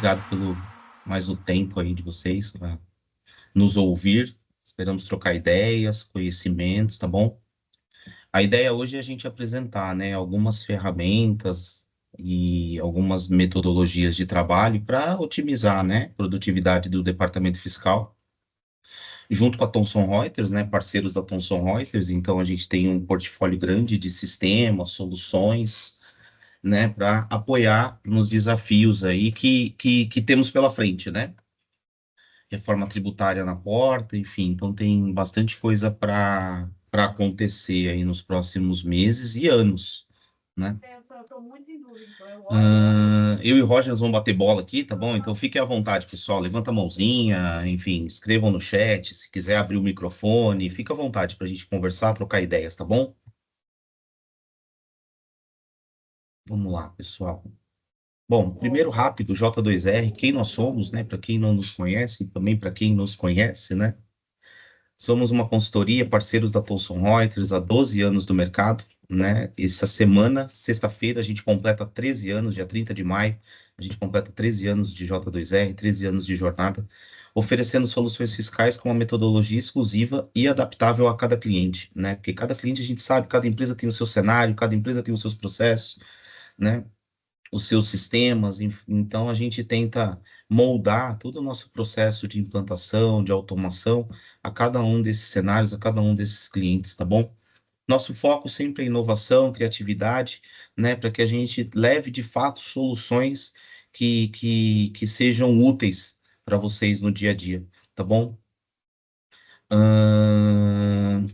obrigado pelo mais o tempo aí de vocês para nos ouvir. Esperamos trocar ideias, conhecimentos, tá bom? A ideia hoje é a gente apresentar, né, algumas ferramentas e algumas metodologias de trabalho para otimizar, né, a produtividade do departamento fiscal, junto com a Thomson Reuters, né, parceiros da Thomson Reuters. Então a gente tem um portfólio grande de sistemas, soluções, né, para apoiar nos desafios aí que temos pela frente, né? Reforma tributária na porta, enfim, então tem bastante coisa para acontecer aí nos próximos meses e anos, né? Eu estou muito em dúvida, então Eu e o Roger nós vamos bater bola aqui, tá bom? Então fiquem à vontade, pessoal. Levanta a mãozinha, enfim, escrevam no chat, se quiser abrir o microfone, fica à vontade para a gente conversar, trocar ideias, tá bom? Vamos lá, pessoal. Bom, primeiro rápido, J2R, quem nós somos, né? Para quem não nos conhece, e também para quem nos conhece, né? Somos uma consultoria, parceiros da Thomson Reuters há 12 anos do mercado, né? Essa semana, sexta-feira, a gente completa 13 anos, dia 30 de maio, a gente completa 13 anos de J2R, 13 anos de jornada, oferecendo soluções fiscais com uma metodologia exclusiva e adaptável a cada cliente, né? Porque cada cliente a gente sabe, cada empresa tem o seu cenário, cada empresa tem os seus processos, né? Os seus sistemas, então a gente tenta moldar todo o nosso processo de implantação, de automação, a cada um desses cenários, a cada um desses clientes, tá bom? Nosso foco sempre é inovação, criatividade, né, para que a gente leve de fato soluções que sejam úteis para vocês no dia a dia, tá bom? Ahn,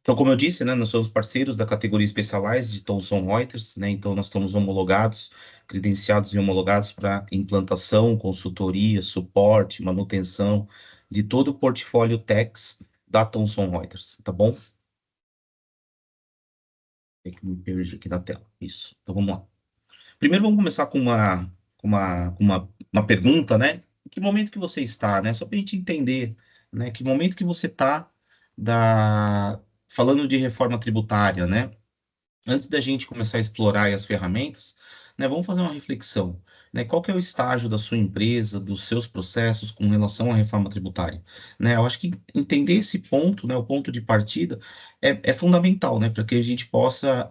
Então, como eu disse, né, nós somos parceiros da categoria Specialized de Thomson Reuters, né, então nós estamos homologados, credenciados e homologados para implantação, consultoria, suporte, manutenção de todo o portfólio Techs da Thomson Reuters, tá bom? Tem que me perder aqui na tela, isso. Então, vamos lá. Primeiro, vamos começar com uma pergunta, né? Em que momento que você está, né? Só para a gente entender, né? Que momento que você está falando de reforma tributária, né? Antes da gente começar a explorar aí as ferramentas, né, vamos fazer uma reflexão, né? Qual que é o estágio da sua empresa, dos seus processos com relação à reforma tributária, né? Eu acho que entender esse ponto, né, o ponto de partida, é fundamental, né, para que a gente possa,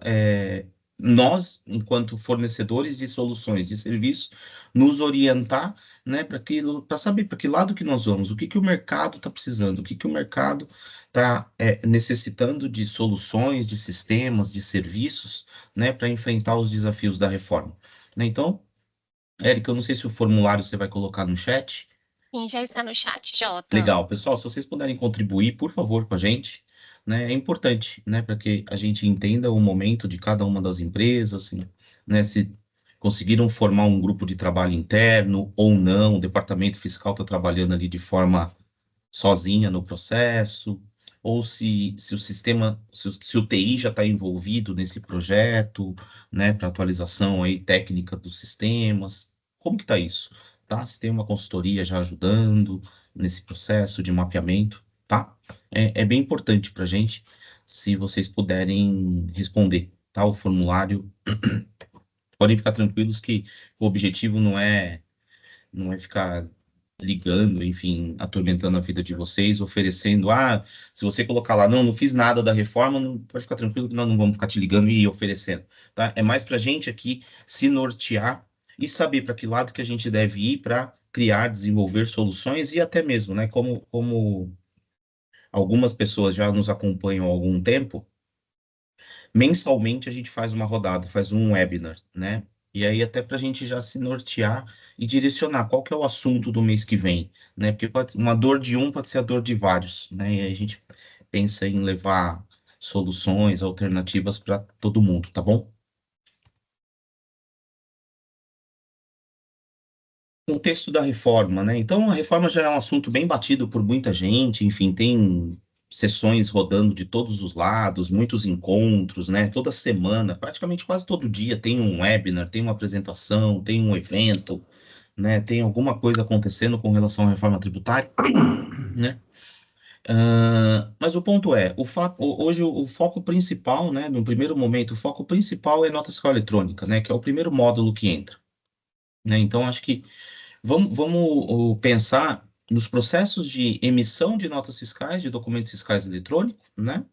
nós, enquanto fornecedores de soluções, de serviços, nos orientar, né, para saber para que lado que nós vamos, o que que o mercado está precisando, o que que o mercado está necessitando de soluções, de sistemas, de serviços, né, para enfrentar os desafios da reforma. Né? Então, Érica, eu não sei se o formulário você vai colocar no chat. sim, já está no chat, Jota. Legal, pessoal, se vocês puderem contribuir, por favor, com a gente, né, é importante, né, para que a gente entenda o momento de cada uma das empresas, assim, né, se conseguiram formar um grupo de trabalho interno ou não, o departamento fiscal está trabalhando ali de forma sozinha no processo, ou se o sistema, se o TI já está envolvido nesse projeto, né, para atualização aí técnica dos sistemas, como que está isso? Tá? Se tem uma consultoria já ajudando nesse processo de mapeamento, tá? É bem importante para a gente, se vocês puderem responder, tá? O formulário, podem ficar tranquilos que o objetivo não é ficar ligando, enfim, atormentando a vida de vocês, oferecendo, se você colocar lá, não fiz nada da reforma, não, pode ficar tranquilo que nós não vamos ficar te ligando e oferecendo, tá? É mais para a gente aqui se nortear e saber para que lado que a gente deve ir para criar, desenvolver soluções e até mesmo, né, como algumas pessoas já nos acompanham há algum tempo, mensalmente a gente faz uma rodada, faz um webinar, né? E aí até para a gente já se nortear e direcionar qual que é o assunto do mês que vem, né? Porque uma dor de um pode ser a dor de vários, né? E aí a gente pensa em levar soluções, alternativas para todo mundo, tá bom? Contexto da reforma, né? Então, a reforma já é um assunto bem batido por muita gente, enfim, tem sessões rodando de todos os lados, muitos encontros, né? Toda semana, praticamente quase todo dia tem um webinar, tem uma apresentação, tem um evento, né? Tem alguma coisa acontecendo com relação à reforma tributária, né? Mas o ponto é, hoje o foco principal, né? No primeiro momento, o foco principal é nota fiscal eletrônica, né? Que é o primeiro módulo que entra, né? Então, acho que Vamos pensar nos processos de emissão de notas fiscais, de documentos fiscais eletrônicos, né?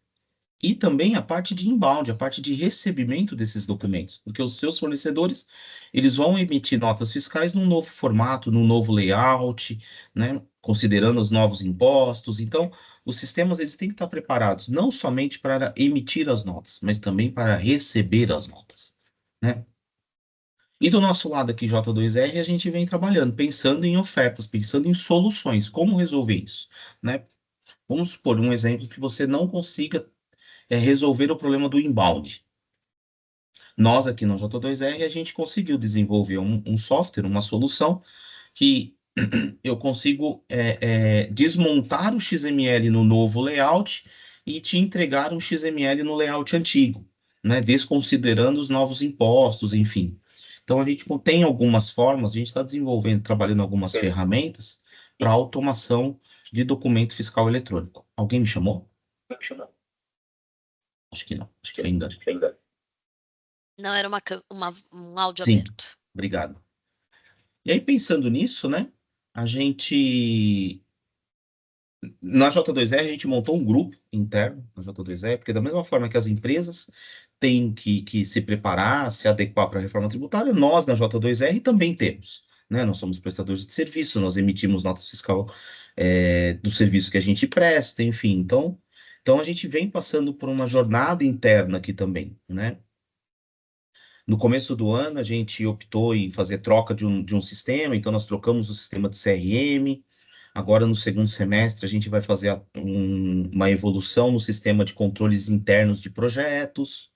E também a parte de inbound, a parte de recebimento desses documentos, porque os seus fornecedores, eles vão emitir notas fiscais num novo formato, num novo layout, né, considerando os novos impostos. Então, os sistemas eles têm que estar preparados não somente para emitir as notas, mas também para receber as notas, né? E do nosso lado aqui, J2R, a gente vem trabalhando, pensando em ofertas, pensando em soluções, como resolver isso, né? Vamos supor um exemplo que você não consiga resolver o problema do inbound. Nós aqui no J2R, a gente conseguiu desenvolver um software, uma solução que eu consigo desmontar o XML no novo layout e te entregar um XML no layout antigo, né? Desconsiderando os novos impostos, enfim. Então, a gente tem algumas formas, a gente está desenvolvendo, trabalhando algumas ferramentas para automação de documento fiscal eletrônico. Alguém me chamou? Acho que não, acho que ainda. Não, era um áudio Sim, aberto. obrigado. E aí, pensando nisso, né, a gente, na J2R, a gente montou um grupo interno na J2R, porque da mesma forma que as empresas têm que se preparar, se adequar para a reforma tributária, nós na J2R também temos, né, nós somos prestadores de serviço, nós emitimos notas fiscal do serviço que a gente presta, enfim, então a gente vem passando por uma jornada interna aqui também, né. No começo do ano, a gente optou em fazer troca de um sistema, então nós trocamos o sistema de CRM. Agora, no segundo semestre, a gente vai fazer uma evolução no sistema de controles internos de projetos,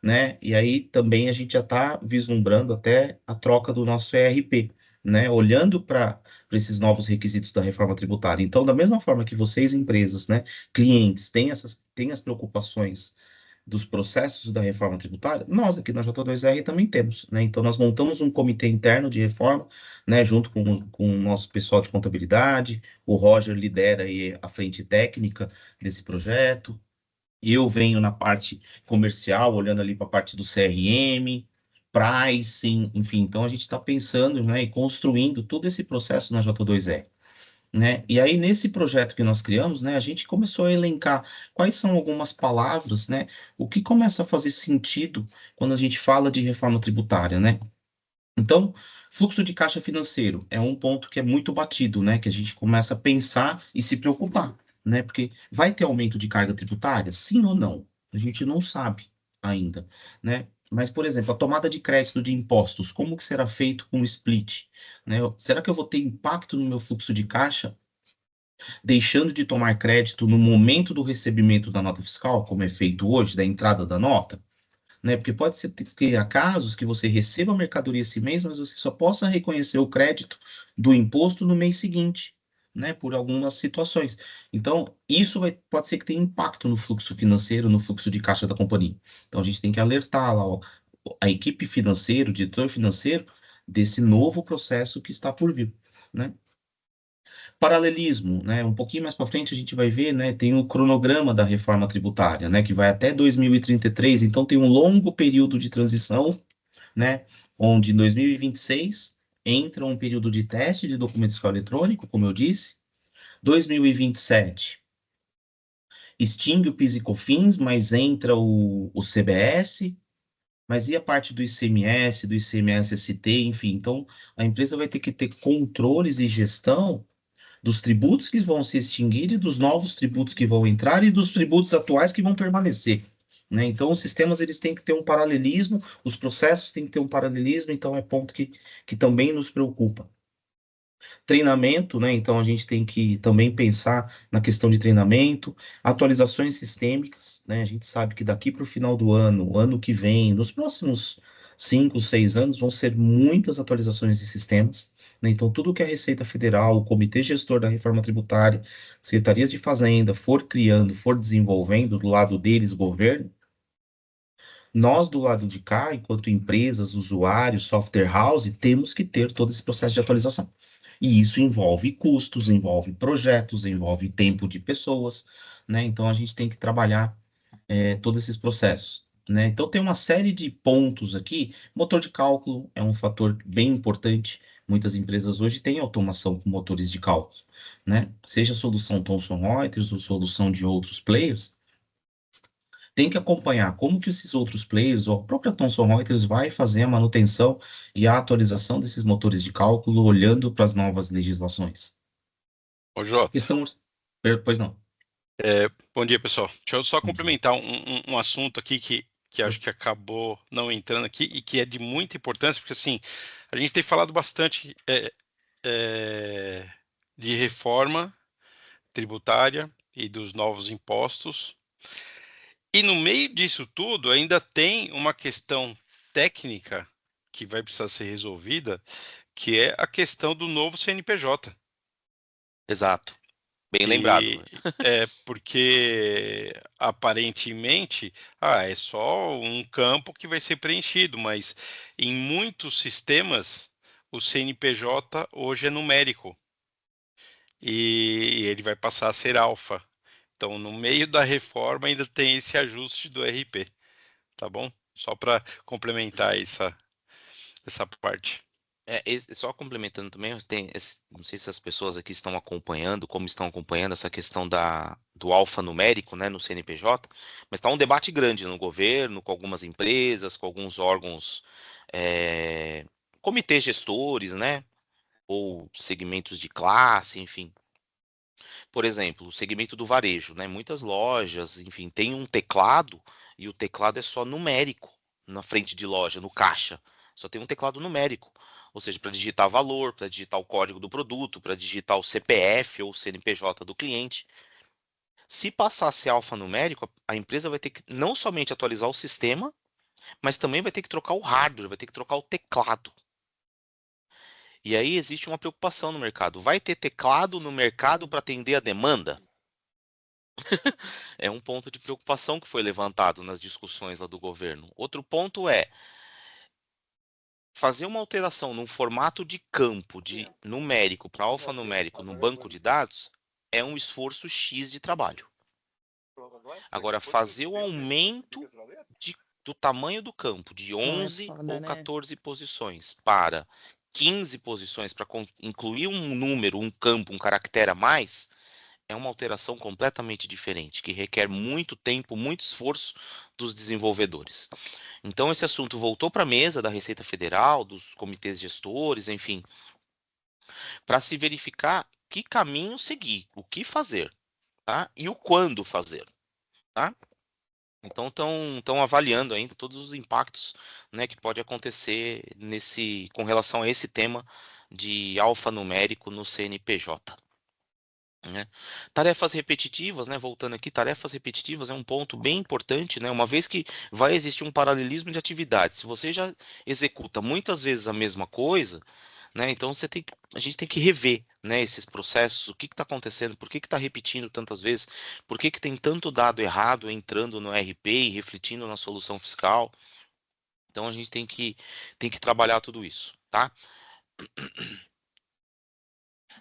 né? E aí também a gente já está vislumbrando até a troca do nosso ERP, né? Olhando para esses novos requisitos da reforma tributária. Então, da mesma forma que vocês, empresas, né, clientes, têm as preocupações dos processos da reforma tributária, nós aqui na J2R também temos, né? Então, nós montamos um comitê interno de reforma, né, junto com o nosso pessoal de contabilidade, o Roger lidera aí a frente técnica desse projeto, eu venho na parte comercial, olhando ali para a parte do CRM, pricing, enfim, então a gente está pensando, né, e construindo todo esse processo na J2R, né? E aí, nesse projeto que nós criamos, né, a gente começou a elencar quais são algumas palavras, né, o que começa a fazer sentido quando a gente fala de reforma tributária, né? Então, fluxo de caixa financeiro é um ponto que é muito batido, né, que a gente começa a pensar e se preocupar, né? Porque vai ter aumento de carga tributária? Sim ou não? A gente não sabe ainda, né? Mas, por exemplo, a tomada de crédito de impostos, como que será feito com o split, né? Será que eu vou ter impacto no meu fluxo de caixa deixando de tomar crédito no momento do recebimento da nota fiscal, como é feito hoje, da entrada da nota, né? Porque pode ser ter casos que você receba a mercadoria esse mês, mas você só possa reconhecer o crédito do imposto no mês seguinte, né? Por algumas situações. Então, isso pode ser que tenha impacto no fluxo financeiro, no fluxo de caixa da companhia. Então, a gente tem que alertar lá, ó, a equipe financeira, o diretor financeiro, desse novo processo que está por vir, né? Paralelismo, né? Um pouquinho mais para frente a gente vai ver, né? Tem o cronograma da reforma tributária, né? Que vai até 2033, então tem um longo período de transição, né? Onde em 2026 entra um período de teste de documento fiscal eletrônico, como eu disse. 2027 extingue o PIS e COFINS, mas entra o CBS. Mas e a parte do ICMS, do ICMS-ST, enfim. Então, a empresa vai ter que ter controles e gestão dos tributos que vão se extinguir e dos novos tributos que vão entrar e dos tributos atuais que vão permanecer, né? Então, os sistemas eles têm que ter um paralelismo, os processos têm que ter um paralelismo, então é ponto que também nos preocupa. Treinamento, né? Então, a gente tem que também pensar na questão de treinamento, atualizações sistêmicas, né? A gente sabe que daqui para o final do ano, ano que vem, nos próximos 5, 6 anos, vão ser muitas atualizações de sistemas, né? Então, tudo que a Receita Federal, o Comitê Gestor da Reforma Tributária, Secretarias de Fazenda for criando, for desenvolvendo do lado deles, governo, nós do lado de cá, enquanto empresas, usuários, software house, temos que ter todo esse processo de atualização. E isso envolve custos, envolve projetos, envolve tempo de pessoas, né? Então a gente tem que trabalhar todos esses processos. né? Então tem uma série de pontos aqui. Motor de cálculo é um fator bem importante. Muitas empresas hoje têm automação com motores de cálculo, né? Seja a solução Thomson Reuters ou solução de outros players, tem que acompanhar como que esses outros players, ou a própria Thomson Reuters, vai fazer a manutenção e a atualização desses motores de cálculo olhando para as novas legislações. Ô, Jota, Pois não. bom dia, pessoal. Deixa eu só Bom dia. complementar um assunto aqui que acho que acabou não entrando aqui e que é de muita importância, porque assim, a gente tem falado bastante de reforma tributária e dos novos impostos. E no meio disso tudo, ainda tem uma questão técnica que vai precisar ser resolvida, que é a questão do novo CNPJ. Exato. Bem lembrado. Porque aparentemente, é só um campo que vai ser preenchido, mas em muitos sistemas o CNPJ hoje é numérico e ele vai passar a ser alfa. Então, no meio da reforma ainda tem esse ajuste do RP, tá bom? Só para complementar essa parte. Só complementando também, não sei se as pessoas aqui estão acompanhando, como estão acompanhando essa questão do alfanumérico, né, no CNPJ, mas está um debate grande no governo, com algumas empresas, com alguns órgãos, comitês gestores, né, ou segmentos de classe, enfim. Por exemplo, o segmento do varejo, né, muitas lojas, enfim, tem um teclado e o teclado é só numérico na frente de loja, no caixa. Só tem um teclado numérico, ou seja, para digitar valor, para digitar o código do produto, para digitar o CPF ou o CNPJ do cliente. Se passar a ser alfanumérico, a empresa vai ter que não somente atualizar o sistema, mas também vai ter que trocar o hardware, vai ter que trocar o teclado. E aí existe uma preocupação no mercado. Vai ter teclado no mercado para atender a demanda? É um ponto de preocupação que foi levantado nas discussões lá do governo. Outro ponto é fazer uma alteração num formato de campo de numérico para alfanumérico no banco de dados é um esforço X de trabalho. Agora, fazer o aumento do tamanho do campo de 11 ou 14 posições para 15 posições para incluir um número, um campo, um caractere a mais, é uma alteração completamente diferente, que requer muito tempo, muito esforço dos desenvolvedores. Então, esse assunto voltou para a mesa da Receita Federal, dos comitês gestores, enfim, para se verificar que caminho seguir, o que fazer, tá? E o quando fazer, tá? Então, estão avaliando ainda todos os impactos, né, que pode acontecer com relação a esse tema de alfanumérico no CNPJ. Né? Tarefas repetitivas, né? Voltando aqui, tarefas repetitivas é um ponto bem importante, né? Uma vez que vai existir um paralelismo de atividades, se você já executa muitas vezes a mesma coisa, né? Então a gente tem que rever, né, esses processos, o que está acontecendo, por que está repetindo tantas vezes, por que tem tanto dado errado entrando no RP e refletindo na solução fiscal. Então a gente tem que trabalhar tudo isso, tá?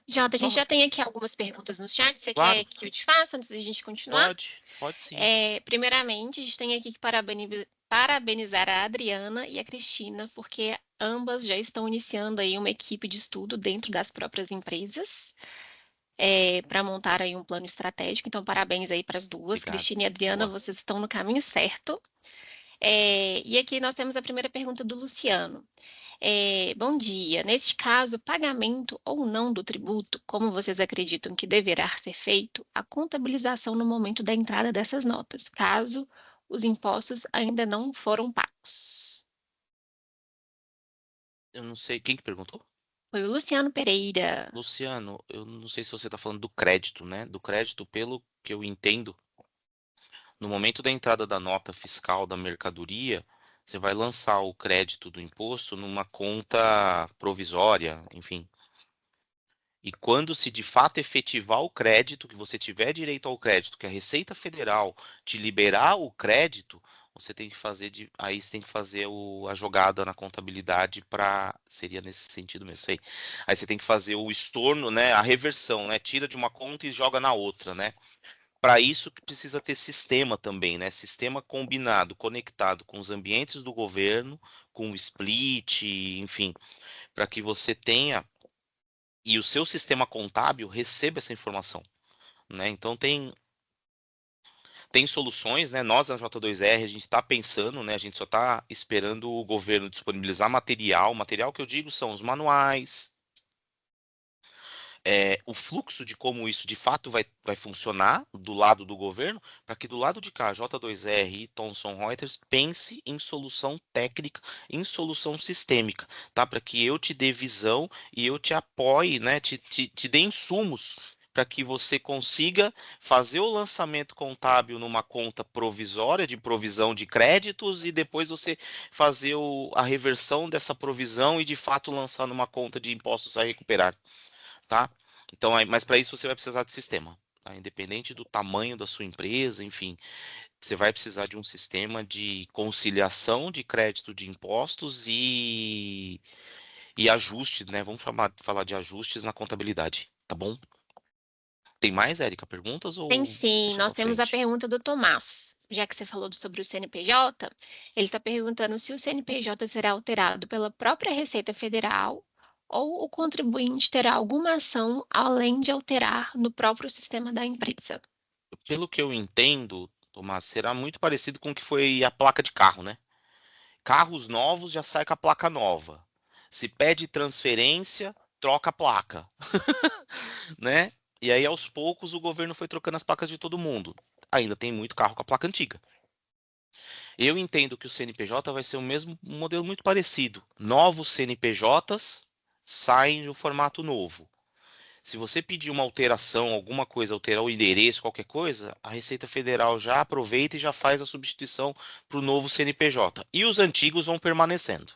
Jota, a gente já tem aqui algumas perguntas no chat. Você Claro. quer que eu te faça antes da gente continuar? Pode sim. Primeiramente, a gente tem aqui que parabenizar a Adriana e a Cristina, porque ambas já estão iniciando aí uma equipe de estudo dentro das próprias empresas, para montar aí um plano estratégico. Então, parabéns aí para as duas. Obrigado. Cristina e Adriana, Boa. vocês estão no caminho certo. E aqui nós temos a primeira pergunta do Luciano. Bom dia. Neste caso, pagamento ou não do tributo, como vocês acreditam que deverá ser feito a contabilização no momento da entrada dessas notas, caso os impostos ainda não foram pagos? Eu não sei quem que perguntou. Foi o Luciano Pereira. Luciano, eu não sei se você está falando do crédito, né? Do crédito, pelo que eu entendo, no momento da entrada da nota fiscal da mercadoria, você vai lançar o crédito do imposto numa conta provisória, enfim. E quando se de fato efetivar o crédito, que você tiver direito ao crédito, que a Receita Federal te liberar o crédito, você tem que fazer aí você tem que fazer a jogada na contabilidade seria nesse sentido mesmo, sei. Aí você tem que fazer o estorno, né, a reversão, né, tira de uma conta e joga na outra, né? Para isso que precisa ter sistema também, né? Sistema combinado, conectado com os ambientes do governo, com o split, enfim, para que você tenha e o seu sistema contábil receba essa informação, né? Então tem soluções, né? Nós na J2R a gente está pensando, né? A gente só está esperando o governo disponibilizar material. Material que eu digo são os manuais, o fluxo de como isso de fato vai funcionar do lado do governo, para que do lado de cá, J2R e Thomson Reuters pense em solução técnica, em solução sistêmica, tá? Para que eu te dê visão e eu te apoie, né? Te dê insumos para que você consiga fazer o lançamento contábil numa conta provisória de provisão de créditos e depois você fazer a reversão dessa provisão e de fato lançar numa conta de impostos a recuperar, tá? Então, mas para isso você vai precisar de sistema, tá? Independente do tamanho da sua empresa, enfim, você vai precisar de um sistema de conciliação de crédito de impostos e ajustes, né? Vamos falar de ajustes na contabilidade, tá bom? Tem mais, Érica, perguntas Tem ou sim, deixa nós para temos a frente? pergunta do Tomás. Já que você falou sobre o CNPJ, ele está perguntando se o CNPJ será alterado pela própria Receita Federal ou o contribuinte terá alguma ação além de alterar no próprio sistema da empresa. Pelo que eu entendo, Tomás, será muito parecido com o que foi a placa de carro, né? Carros novos já sai com a placa nova. Se pede transferência, troca a placa, né? E aí, aos poucos, o governo foi trocando as placas de todo mundo. Ainda tem muito carro com a placa antiga. Eu entendo que o CNPJ vai ser o mesmo um modelo muito parecido. Novos CNPJs saem no formato novo. Se você pedir uma alteração, alguma coisa, alterar o endereço, qualquer coisa, a Receita Federal já aproveita e já faz a substituição para o novo CNPJ. E os antigos vão permanecendo,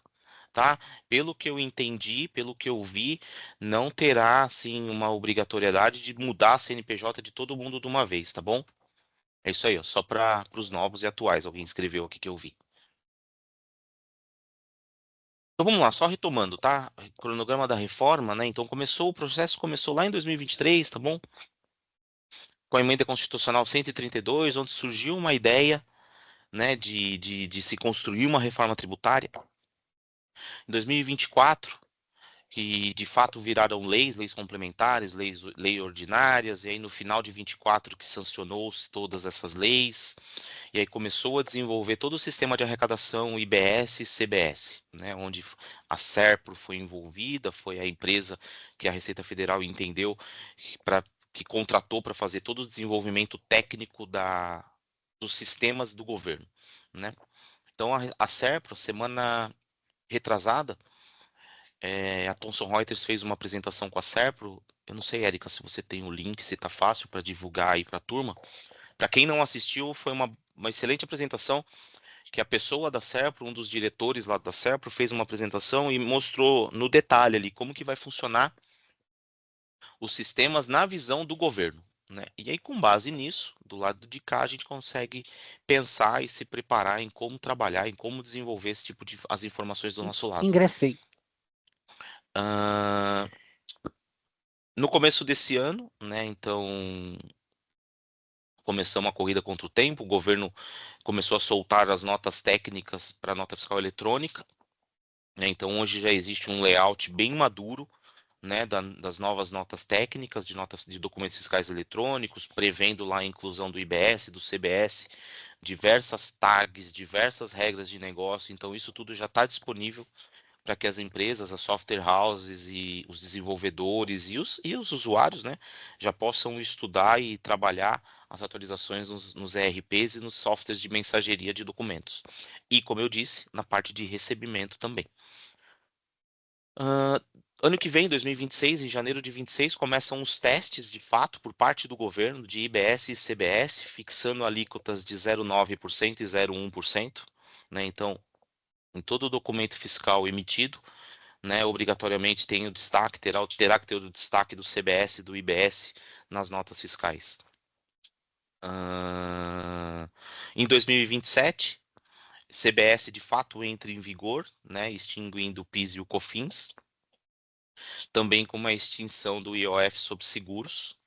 tá? Pelo que eu entendi, pelo que eu vi, não terá assim uma obrigatoriedade de mudar a CNPJ de todo mundo de uma vez, tá bom? É isso aí, ó, só para os novos e atuais. Alguém escreveu aqui que eu vi. Então vamos lá, só retomando, tá? Cronograma da reforma, né? Então o processo começou lá em 2023, tá bom? Com a emenda constitucional 132, onde surgiu uma ideia, né, de se construir uma reforma tributária. Em 2024, que de fato viraram leis complementares, leis ordinárias, e aí no final de 24 que sancionou-se todas essas leis, e aí começou a desenvolver todo o sistema de arrecadação IBS e CBS, né, onde a Serpro foi envolvida, foi a empresa que a Receita Federal entendeu que contratou para fazer todo o desenvolvimento técnico dos sistemas do governo, né? Então a Serpro, semana retrasada, a Thomson Reuters fez uma apresentação com a Serpro. Eu não sei, Érica, se você tem o link, se está fácil para divulgar aí para a turma. Para quem não assistiu, foi uma excelente apresentação que a pessoa da Serpro, um dos diretores lá da Serpro, fez uma apresentação e mostrou no detalhe ali como que vai funcionar os sistemas na visão do governo, né? E aí, com base nisso, do lado de cá, a gente consegue pensar e se preparar em como trabalhar, em como desenvolver esse tipo de as informações do nosso lado. Ingressei. No começo desse ano, né? Então começamos a corrida contra o tempo, o governo começou a soltar as notas técnicas para a nota fiscal eletrônica, né? Então hoje já existe um layout bem maduro, né, das novas notas técnicas de documentos fiscais eletrônicos, prevendo lá a inclusão do IBS, do CBS, diversas tags, diversas regras de negócio. Então isso tudo já está disponível para que as empresas, as software houses e os desenvolvedores e os usuários, né, já possam estudar e trabalhar as atualizações nos ERPs e nos softwares de mensageria de documentos. E, como eu disse, na parte de recebimento também. Ano que vem, 2026, em janeiro de 26, começam os testes, de fato, por parte do governo, de IBS e CBS, fixando alíquotas de 0,9% e 0,1%. Né? Então, em todo documento fiscal emitido, né, obrigatoriamente tem o destaque, terá que ter o destaque do CBS e do IBS nas notas fiscais. Em 2027, CBS de fato entra em vigor, né, extinguindo o PIS e o COFINS, também com uma extinção do IOF sobre seguros,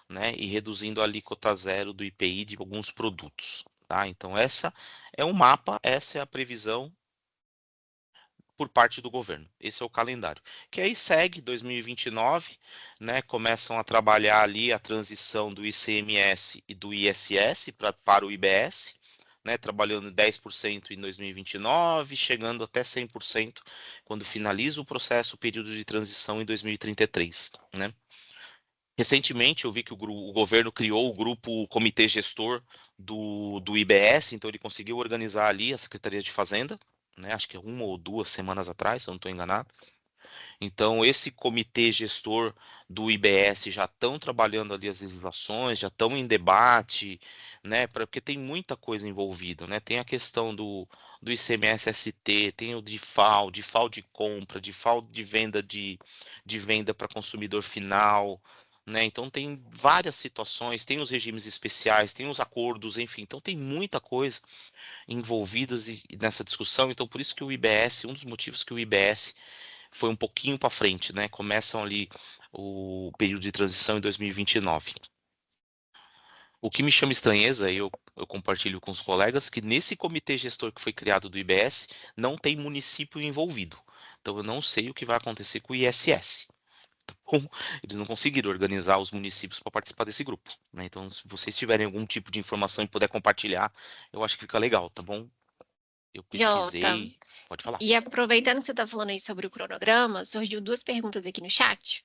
né, e reduzindo a alíquota zero do IPI de alguns produtos, tá? Então, essa é o mapa, essa é a previsão por parte do governo. Esse é o calendário. Que aí segue 2029, né? Começam a trabalhar ali a transição do ICMS e do ISS para o IBS, né? Trabalhando 10% em 2029, chegando até 100% quando finaliza o processo, o período de transição em 2033, né? Recentemente eu vi que o governo criou o grupo Comitê Gestor do IBS, então ele conseguiu organizar ali a Secretaria de Fazenda, né? Acho que é 1 ou 2 semanas atrás, se eu não estou enganado. Então, esse comitê gestor do IBS já estão trabalhando ali as legislações, já estão em debate, né? Porque tem muita coisa envolvida, né? Tem a questão do ICMS-ST, tem o DIFAL de compra, DIFAL de venda para consumidor final, né? Então tem várias situações, tem os regimes especiais, tem os acordos, enfim, então tem muita coisa envolvidas nessa discussão. Então, por isso que o IBS, um dos motivos que o IBS foi um pouquinho para frente, né? Começam ali o período de transição em 2029. O que me chama estranheza, e eu compartilho com os colegas, que nesse comitê gestor que foi criado do IBS, não tem município envolvido. Então, eu não sei o que vai acontecer com o ISS. Eles não conseguiram organizar os municípios para participar desse grupo, né? Então, se vocês tiverem algum tipo de informação e puder compartilhar, eu acho que fica legal, tá bom? Eu Jota, pesquisei, pode falar. e aproveitando que você está falando aí sobre o cronograma, surgiu 2 perguntas aqui no chat.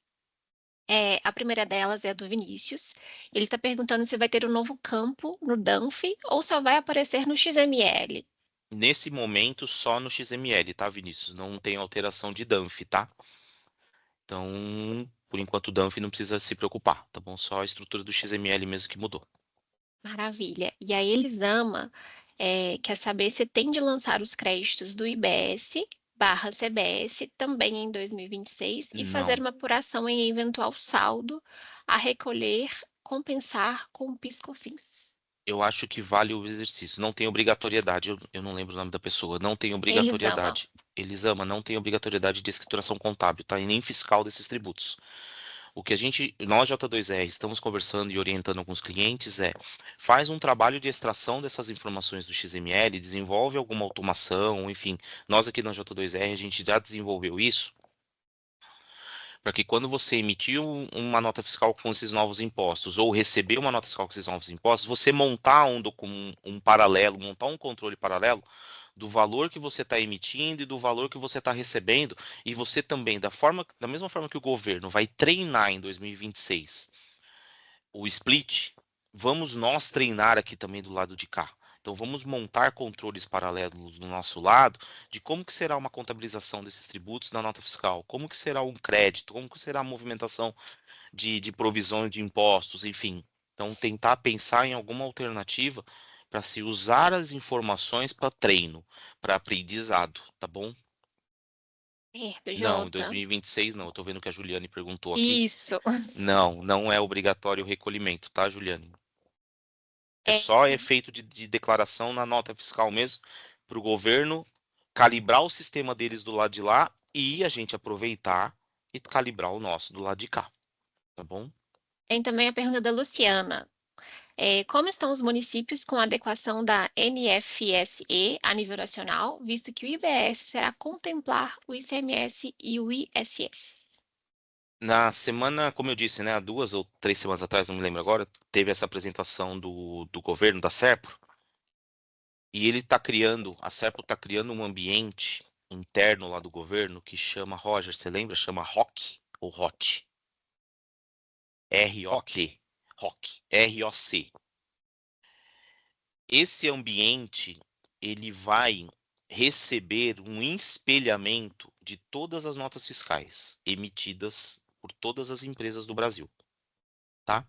A primeira delas é a do Vinícius. Ele está perguntando se vai ter um novo campo no Danf ou só vai aparecer no XML. Nesse momento, só no XML, tá, Vinícius? Não tem alteração de DANF, tá? Então, por enquanto, o DANF não precisa se preocupar, tá bom? Só a estrutura do XML mesmo que mudou. Maravilha. E a Elisama quer saber se tem de lançar os créditos do IBS/CBS também em 2026 e fazer Não, uma apuração em eventual saldo a recolher, compensar com o PIS/COFINS. eu acho que vale o exercício. Não tem obrigatoriedade, eu não lembro o nome da pessoa. Não tem Elisama. obrigatoriedade. Elisama, não tem obrigatoriedade de escrituração contábil, tá? E nem fiscal desses tributos. O que nós J2R, estamos conversando e orientando alguns clientes faz um trabalho de extração dessas informações do XML, desenvolve alguma automação, enfim. Nós aqui na J2R, a gente já desenvolveu isso, para que quando você emitir uma nota fiscal com esses novos impostos, ou receber uma nota fiscal com esses novos impostos, você montar um paralelo, montar um controle paralelo do valor que você está emitindo e do valor que você está recebendo, e você também, da mesma forma que o governo vai treinar em 2026 o split, vamos nós treinar aqui também do lado de cá. Então vamos montar controles paralelos do nosso lado de como que será uma contabilização desses tributos na nota fiscal, como que será um crédito, como que será a movimentação de provisões de impostos, enfim. Então tentar pensar em alguma alternativa para se usar as informações para treino, para aprendizado, tá bom? Certo, Não, em Jota. 2026 não. Eu tô vendo que a Juliane perguntou aqui. Isso. Não, não é obrigatório o recolhimento, tá, Juliane? É É, só efeito de declaração na nota fiscal mesmo, para o governo calibrar o sistema deles do lado de lá e a gente aproveitar e calibrar o nosso do lado de cá, tá bom? Tem também a pergunta da Luciana. Como estão os municípios com a adequação da NFSE a nível nacional, visto que o IBS será contemplar o ICMS e o ISS? Na semana, como eu disse, né, há 2 ou 3 semanas atrás, não me lembro agora, teve essa apresentação do governo, da SERPRO, e a SERPRO está criando um ambiente interno lá do governo que chama, Roger, você lembra? Chama ROC, ou ROT. R-O-T, ROC, R-O-C. Esse ambiente, ele vai receber um espelhamento de todas as notas fiscais emitidas por todas as empresas do Brasil, tá?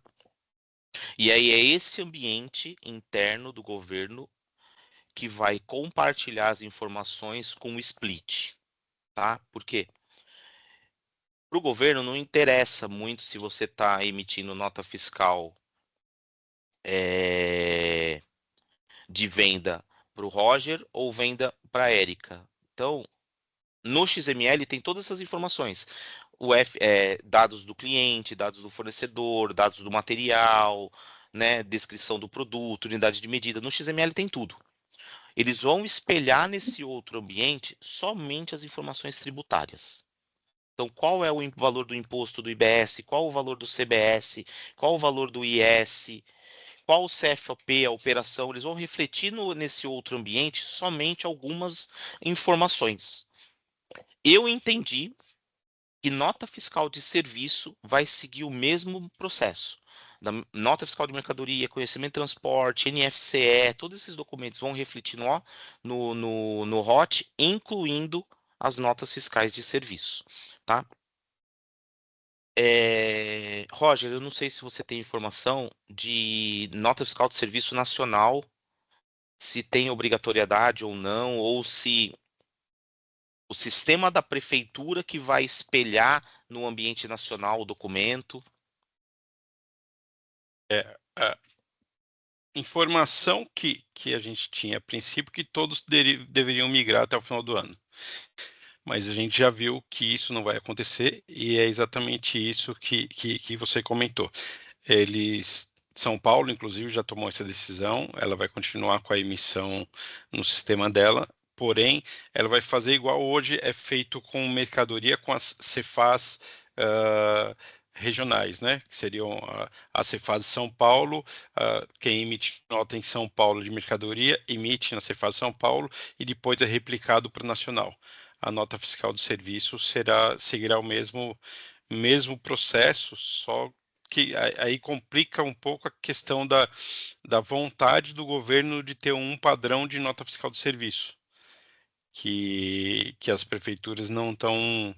E aí é esse ambiente interno do governo que vai compartilhar as informações com o split, tá? Por quê? Para o governo não interessa muito se você está emitindo nota fiscal de venda para o Roger ou venda para a Érica. Então, no XML tem todas essas informações. dados do cliente, dados do fornecedor, dados do material, né, descrição do produto, unidade de medida. No XML tem tudo. Eles vão espelhar nesse outro ambiente somente as informações tributárias. Então, qual é o valor do imposto do IBS, qual o valor do CBS, qual o valor do IS, qual o CFOP, a operação, eles vão refletir nesse outro ambiente somente algumas informações. Eu entendi que nota fiscal de serviço vai seguir o mesmo processo. Da nota fiscal de mercadoria, conhecimento de transporte, NFCE, todos esses documentos vão refletir no ROT, incluindo as notas fiscais de serviço, tá? Roger, eu não sei se você tem informação de nota fiscal de serviço nacional, se tem obrigatoriedade ou não, ou se o sistema da prefeitura que vai espelhar no ambiente nacional o documento. A informação que a gente tinha a princípio que todos deveriam migrar até o final do ano. Mas a gente já viu que isso não vai acontecer e é exatamente isso que você comentou. São Paulo, inclusive, já tomou essa decisão, ela vai continuar com a emissão no sistema dela, porém, ela vai fazer igual hoje é feito com mercadoria, com as Cefaz regionais, né? Que seriam a Cefaz São Paulo, quem emite nota em São Paulo de mercadoria, emite na Cefaz São Paulo e depois é replicado para o nacional. A nota fiscal do serviço seguirá o mesmo processo, só que aí complica um pouco a questão da vontade do governo de ter um padrão de nota fiscal do serviço, que as prefeituras não estão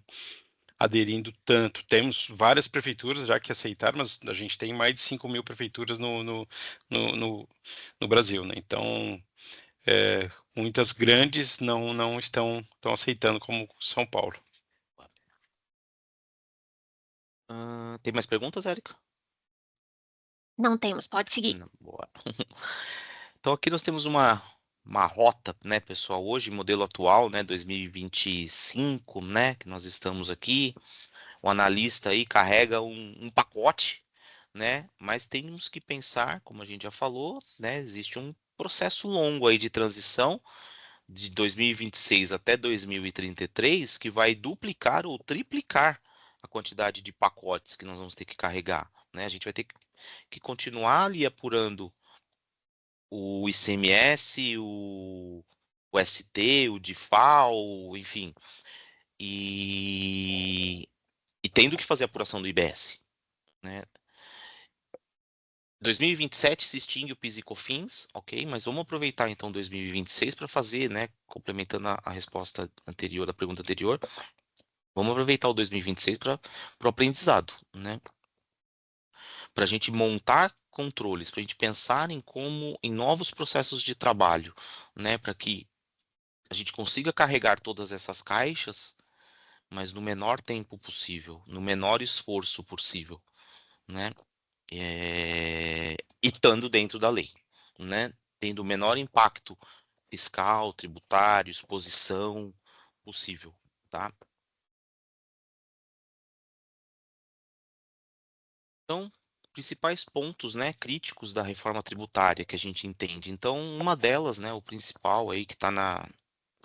aderindo tanto. Temos várias prefeituras já que aceitaram, mas a gente tem mais de 5.000 prefeituras no Brasil, né? Então, muitas grandes não estão aceitando, como São Paulo. Tem mais perguntas, Érica? Não temos, pode seguir. Não, boa. Então aqui nós temos uma rota, né, pessoal, hoje, modelo atual, né, 2025, né, que nós estamos aqui. O analista aí carrega um pacote, né, mas temos que pensar, como a gente já falou, né, existe um processo longo aí de transição de 2026 até 2033 que vai duplicar ou triplicar a quantidade de pacotes que nós vamos ter que carregar, né? A gente vai ter que continuar ali apurando o ICMS, o ST, o DIFAL, enfim, e tendo que fazer a apuração do IBS, né? 2027 se extingue o PIS e COFINS, ok? Mas vamos aproveitar então 2026 para fazer, né? Complementando a resposta anterior, da pergunta anterior, vamos aproveitar o 2026 para o aprendizado, né? Para a gente montar controles, para a gente pensar em novos processos de trabalho, né? Para que a gente consiga carregar todas essas caixas, mas no menor tempo possível, no menor esforço possível, né? E estando dentro da lei, né? Tendo o menor impacto fiscal, tributário, exposição possível, tá? Então, principais pontos, né, críticos da reforma tributária que a gente entende. Então, uma delas, né, o principal aí que está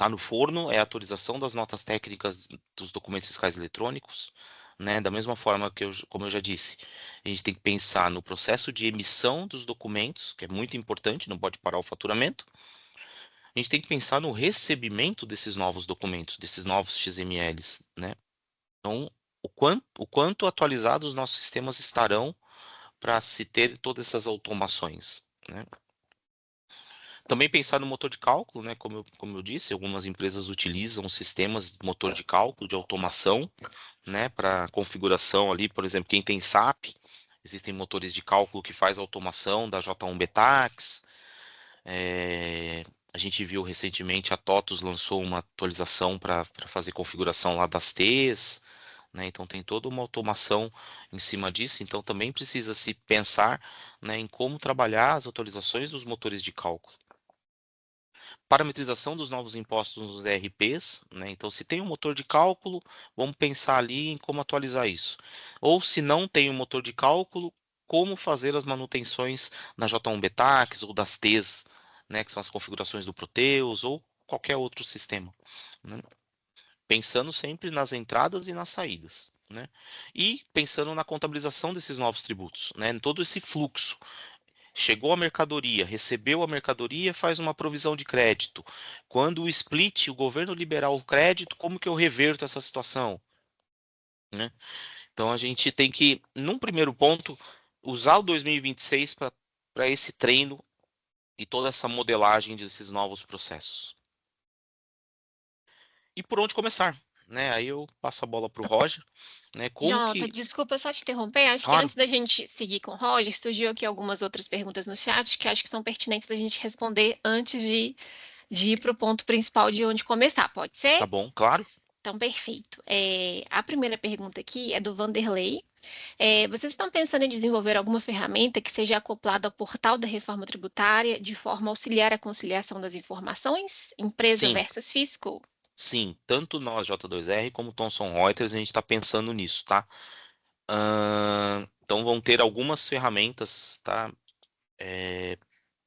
no forno é a atualização das notas técnicas dos documentos fiscais eletrônicos, né? Da mesma forma que como eu já disse, a gente tem que pensar no processo de emissão dos documentos, que é muito importante, não pode parar o faturamento. A gente tem que pensar no recebimento desses novos documentos, desses novos XMLs, né? Então, o quanto atualizados os nossos sistemas estarão para se ter todas essas automações, né? Também pensar no motor de cálculo, né? Como eu disse, algumas empresas utilizam sistemas de motor de cálculo, de automação, né? Para configuração ali, por exemplo, quem tem SAP, existem motores de cálculo que faz automação da J1 Betax. A gente viu recentemente a TOTUS lançou uma atualização para fazer configuração lá das T's, né? Então tem toda uma automação em cima disso. Então também precisa se pensar, né, em como trabalhar as atualizações dos motores de cálculo. parametrização dos novos impostos nos ERPs, né? Então, se tem um motor de cálculo, vamos pensar ali em como atualizar isso. Ou se não tem um motor de cálculo, como fazer as manutenções na J1BTAX ou das T's, né? Que são as configurações do Proteus ou qualquer outro sistema, né? Pensando sempre nas entradas e nas saídas, né? E pensando na contabilização desses novos tributos, né? Em todo esse fluxo. Chegou a mercadoria, recebeu a mercadoria, faz uma provisão de crédito. Quando o split, o governo liberar o crédito, como que eu reverto essa situação, né? Então a gente tem que, num primeiro ponto, usar o 2026 para esse treino e toda essa modelagem desses novos processos. E por onde começar, né? Aí eu passo a bola para o Roger, né? Como Jota, que... desculpa só te interromper. Acho que Claro, antes da gente seguir com o Roger, surgiu aqui algumas outras perguntas no chat que acho que são pertinentes da gente responder antes de ir para o ponto principal de onde começar. Pode ser? tá bom, claro. Então, perfeito. A primeira pergunta aqui é do Vanderlei. Vocês estão pensando em desenvolver alguma ferramenta que seja acoplada ao portal da reforma tributária de forma a auxiliar a conciliação das informações, empresa Sim, versus fisco? sim, tanto nós, J2R, como Thomson Reuters, a gente está pensando nisso, tá? Então vão ter algumas ferramentas, tá?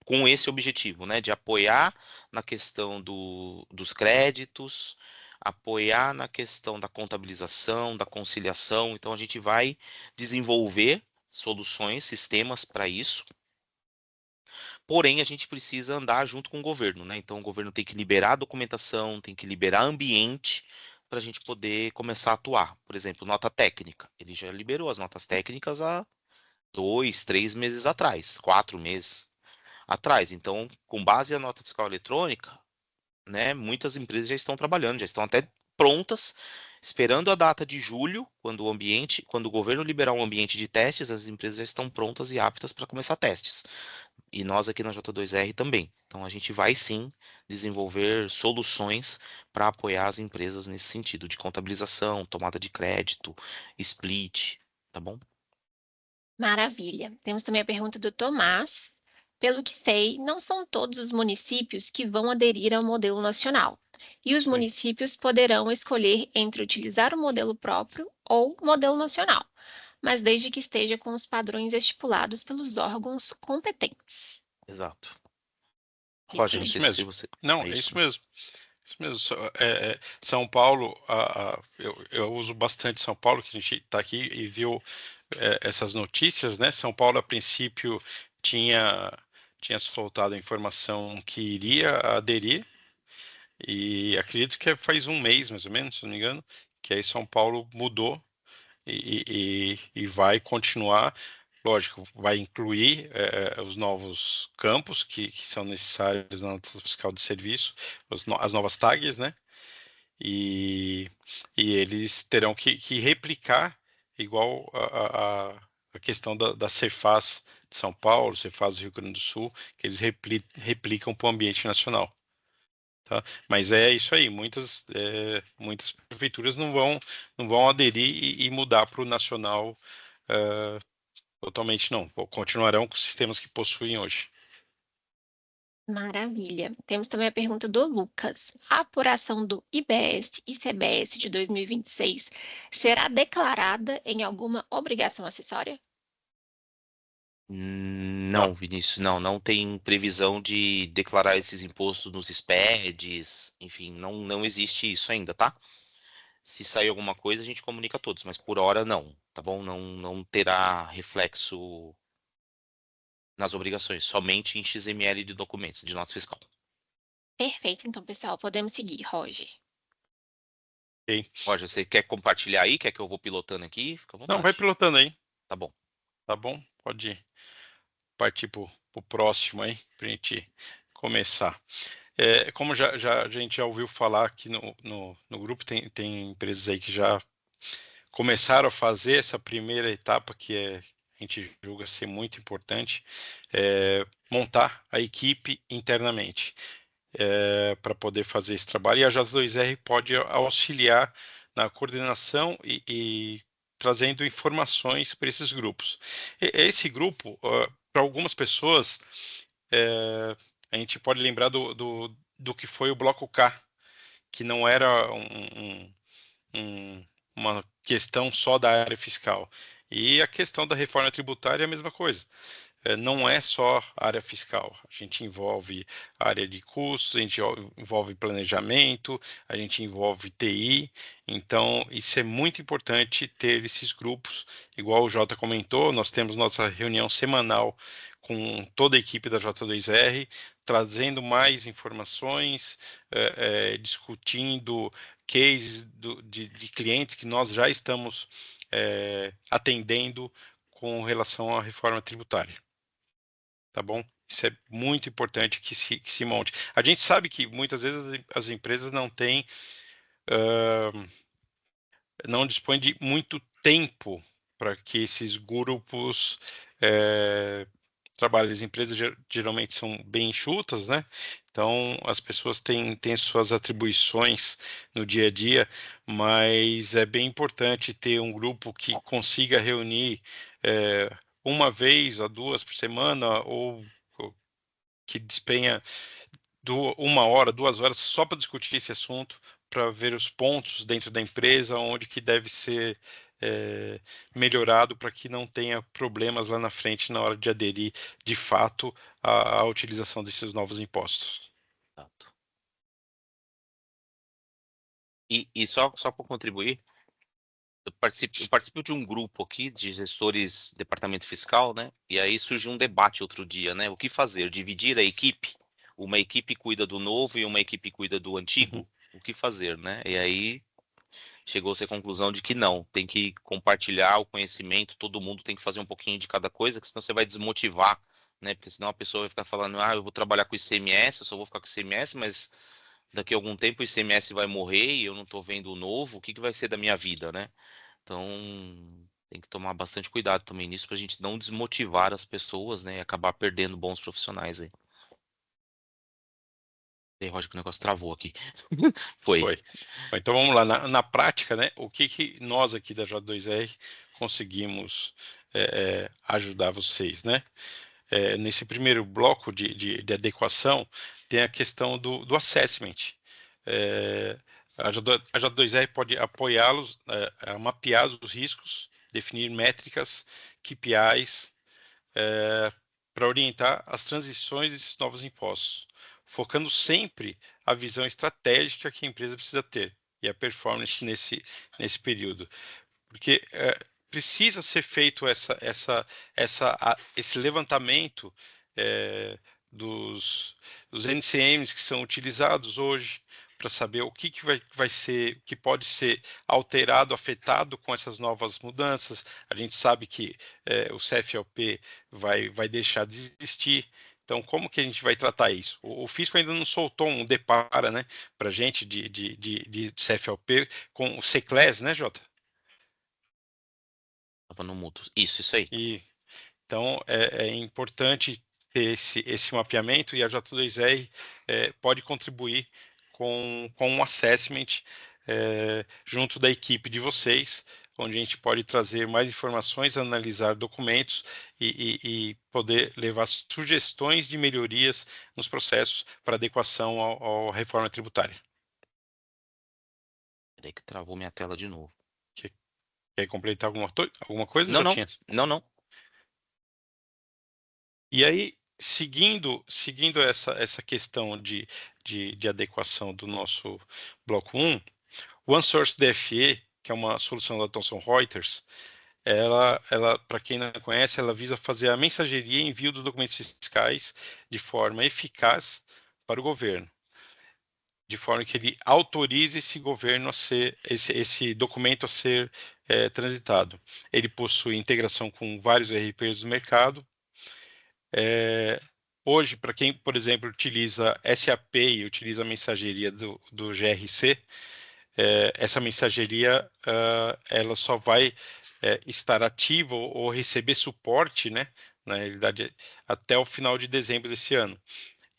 Com esse objetivo, né? De apoiar na questão dos créditos, apoiar na questão da contabilização, da conciliação. Então a gente vai desenvolver soluções, sistemas para isso. Porém, a gente precisa andar junto com o governo, né? Então o governo tem que liberar a documentação, tem que liberar ambiente para a gente poder começar a atuar. Por exemplo, nota técnica. Ele já liberou as notas técnicas há 2, 3 meses atrás, 4 meses atrás. Então, com base na nota fiscal eletrônica, né, muitas empresas já estão trabalhando, já estão até prontas, esperando a data de julho, quando o governo liberar um ambiente de testes, as empresas já estão prontas e aptas para começar testes. E nós aqui na J2R também. Então, a gente vai sim desenvolver soluções para apoiar as empresas nesse sentido de contabilização, tomada de crédito, split, tá bom? Maravilha. Temos também a pergunta do Tomás. Pelo que sei, não são todos os municípios que vão aderir ao modelo nacional. E os Isso aí. municípios poderão escolher entre utilizar o modelo próprio ou o modelo nacional, mas desde que esteja com os padrões estipulados pelos órgãos competentes. Exato. Isso Roger, não Isso sei mesmo. se mesmo. você... Não, É é isso, isso né? mesmo. Isso mesmo. São Paulo, eu uso bastante São Paulo, que a gente está aqui e viu essas notícias, né? São Paulo, a princípio, tinha, tinha soltado a informação que iria aderir, e acredito que faz um mês, mais ou menos, se não me engano, que aí São Paulo mudou e vai continuar. Lógico, vai incluir os novos campos que são necessários na nota fiscal de serviço, as novas tags, né? E eles terão que replicar igual a questão da Cefaz de São Paulo, Cefaz do Rio Grande do Sul, que eles replicam para o ambiente nacional. Tá? Mas é isso aí, muitas prefeituras não vão aderir e mudar para o nacional totalmente, não. Continuarão com os sistemas que possuem hoje. Maravilha. Temos também a pergunta do Lucas. A apuração do IBS e CBS de 2026 será declarada em alguma obrigação acessória? Não, Não, Vinícius, não tem previsão de declarar esses impostos nos SPEDs, enfim, não existe isso ainda, tá? Se sair alguma coisa, a gente comunica a todos, mas por hora não, tá bom? Não terá reflexo nas obrigações, somente em XML de documentos, de nota fiscal. Perfeito, então, pessoal, podemos seguir, Roger. ok. Roger, você quer compartilhar aí? Quer que eu vou pilotando aqui? Fica à Não, vai vontade. pilotando aí, Tá bom. tá bom? Pode partir para o próximo aí, para a gente começar. Como a gente já ouviu falar aqui no grupo, tem empresas aí que já começaram a fazer essa primeira etapa, que a gente julga ser muito importante, montar a equipe internamente para poder fazer esse trabalho. E a J2R pode auxiliar na coordenação e trazendo informações para esses grupos. Esse grupo, para algumas pessoas, a gente pode lembrar do que foi o bloco K, que não era uma questão só da área fiscal. E a questão da reforma tributária é a mesma coisa. Não é só área fiscal, a gente envolve área de custos, a gente envolve planejamento, a gente envolve TI, então isso é muito importante ter esses grupos, igual o Jota comentou, nós temos nossa reunião semanal com toda a equipe da J2R, trazendo mais informações, discutindo cases de clientes que nós já estamos atendendo com relação à reforma tributária. Tá bom? Isso é muito importante que se monte. A gente sabe que muitas vezes as empresas não têm, não dispõem de muito tempo para que esses grupos trabalhem. As empresas geralmente são bem enxutas, né? Então, as pessoas têm suas atribuições no dia a dia, mas é bem importante ter um grupo que consiga reunir uma vez ou duas por semana, ou que despenha 1 hora, 2 horas só para discutir esse assunto, para ver os pontos dentro da empresa, onde que deve ser melhorado para que não tenha problemas lá na frente na hora de aderir de fato à utilização desses novos impostos. Exato. E só para contribuir, eu participo de um grupo aqui de gestores departamento fiscal, né? E aí surgiu um debate outro dia, né? O que fazer? Dividir a equipe? Uma equipe cuida do novo e uma equipe cuida do antigo? Uhum. O que fazer, né? E aí chegou-se à conclusão de que não, tem que compartilhar o conhecimento, todo mundo tem que fazer um pouquinho de cada coisa, que senão você vai desmotivar, né? Porque senão a pessoa vai ficar falando, eu vou trabalhar com ICMS, eu só vou ficar com ICMS, mas daqui a algum tempo o ICMS vai morrer e eu não estou vendo o novo, o que vai ser da minha vida, né? Então, tem que tomar bastante cuidado também nisso para a gente não desmotivar as pessoas, né? E acabar perdendo bons profissionais aí. E aí, Roger, que o negócio travou aqui. Foi. Então, vamos lá. Na prática, né? O que nós aqui da J2R conseguimos ajudar vocês, né? Nesse primeiro bloco de adequação, tem a questão do assessment. A J2R pode apoiá-los a mapear os riscos, definir métricas, KPIs, para orientar as transições desses novos impostos, focando sempre a visão estratégica que a empresa precisa ter e a performance nesse período. Porque precisa ser feito esse levantamento dos NCMs que são utilizados hoje, para saber o que vai ser, que pode ser alterado, afetado com essas novas mudanças. A gente sabe que o CFLP vai deixar de existir. Então, como que a gente vai tratar isso? O Fisco ainda não soltou um depara, né, para a gente de CFLP com o CECLES, né, Jota? Tava no mudo. Isso aí. Então, é importante ter esse mapeamento, e a J2R pode contribuir com um assessment junto da equipe de vocês, onde a gente pode trazer mais informações, analisar documentos e poder levar sugestões de melhorias nos processos para adequação à reforma tributária. Peraí que travou minha tela de novo. Quer completar alguma coisa? Não. E aí, seguindo essa questão de adequação do nosso bloco 1, o OneSource DFE, que é uma solução da Thomson Reuters, ela para quem não conhece, ela visa fazer a mensageria e envio dos documentos fiscais de forma eficaz para o governo, de forma que ele autorize esse documento a ser transitado. Ele possui integração com vários ERPs do mercado. Hoje, para quem, por exemplo, utiliza SAP e utiliza a mensageria do GRC, essa mensageria ela só vai estar ativa ou receber suporte, né, na realidade, até o final de dezembro desse ano.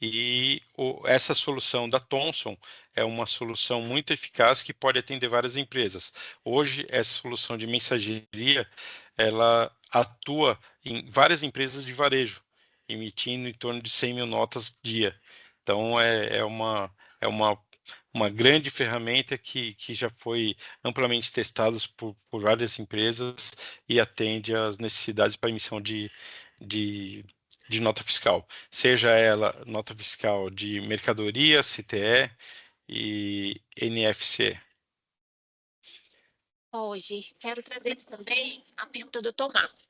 E essa solução da Thomson é uma solução muito eficaz que pode atender várias empresas. Hoje, essa solução de mensageria, ela atua em várias empresas de varejo, emitindo em torno de 100 mil notas dia. Então, é uma grande ferramenta que já foi amplamente testada por várias empresas e atende às necessidades para emissão de nota fiscal, seja ela nota fiscal de mercadoria, CTE e NFC. Hoje, quero trazer também a pergunta do Tomás.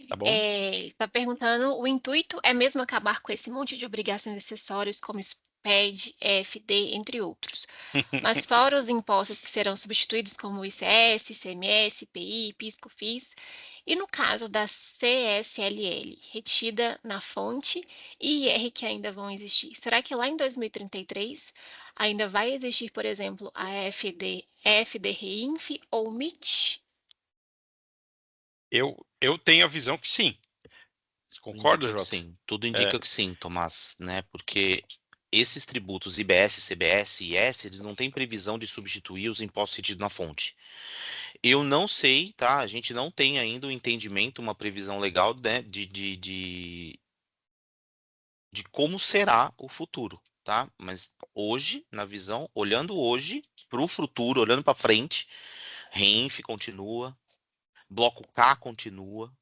Tá bom? Ele está perguntando, o intuito é mesmo acabar com esse monte de obrigações acessórias como SPED, EFD, entre outros. Mas fora os impostos que serão substituídos como ICS, ICMS, IPI, PIS, COFINS, e no caso da CSLL, retida na fonte, e IR que ainda vão existir, será que lá em 2033 ainda vai existir, por exemplo, a EFD Reinf ou MIT? Eu tenho a visão que sim. Você Tudo concorda, indica que Jota? sim, tudo indica que sim, Tomás, né? Porque esses tributos IBS, CBS e IS, eles não têm previsão de substituir os impostos retidos na fonte. Eu não sei, tá? A gente não tem ainda um entendimento, uma previsão legal, né, de como será o futuro, tá? Mas hoje, na visão, olhando hoje para o futuro, olhando para frente, RENF continua, Bloco K continua,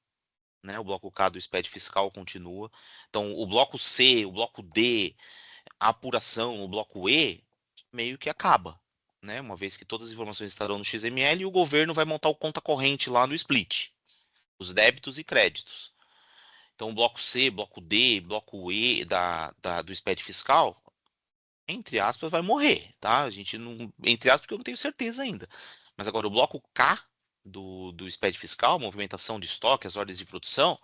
né? O Bloco K do SPED fiscal continua. Então, o Bloco C, o Bloco D, a apuração, o Bloco E, meio que acaba, né? Uma vez que todas as informações estarão no XML e o governo vai montar o conta corrente lá no split, os débitos e créditos. Então, o bloco C, bloco D, bloco E do SPED fiscal, entre aspas, vai morrer, tá? A gente não. Entre aspas, porque eu não tenho certeza ainda. Mas agora, o bloco K do SPED fiscal, movimentação de estoque, as ordens de produção,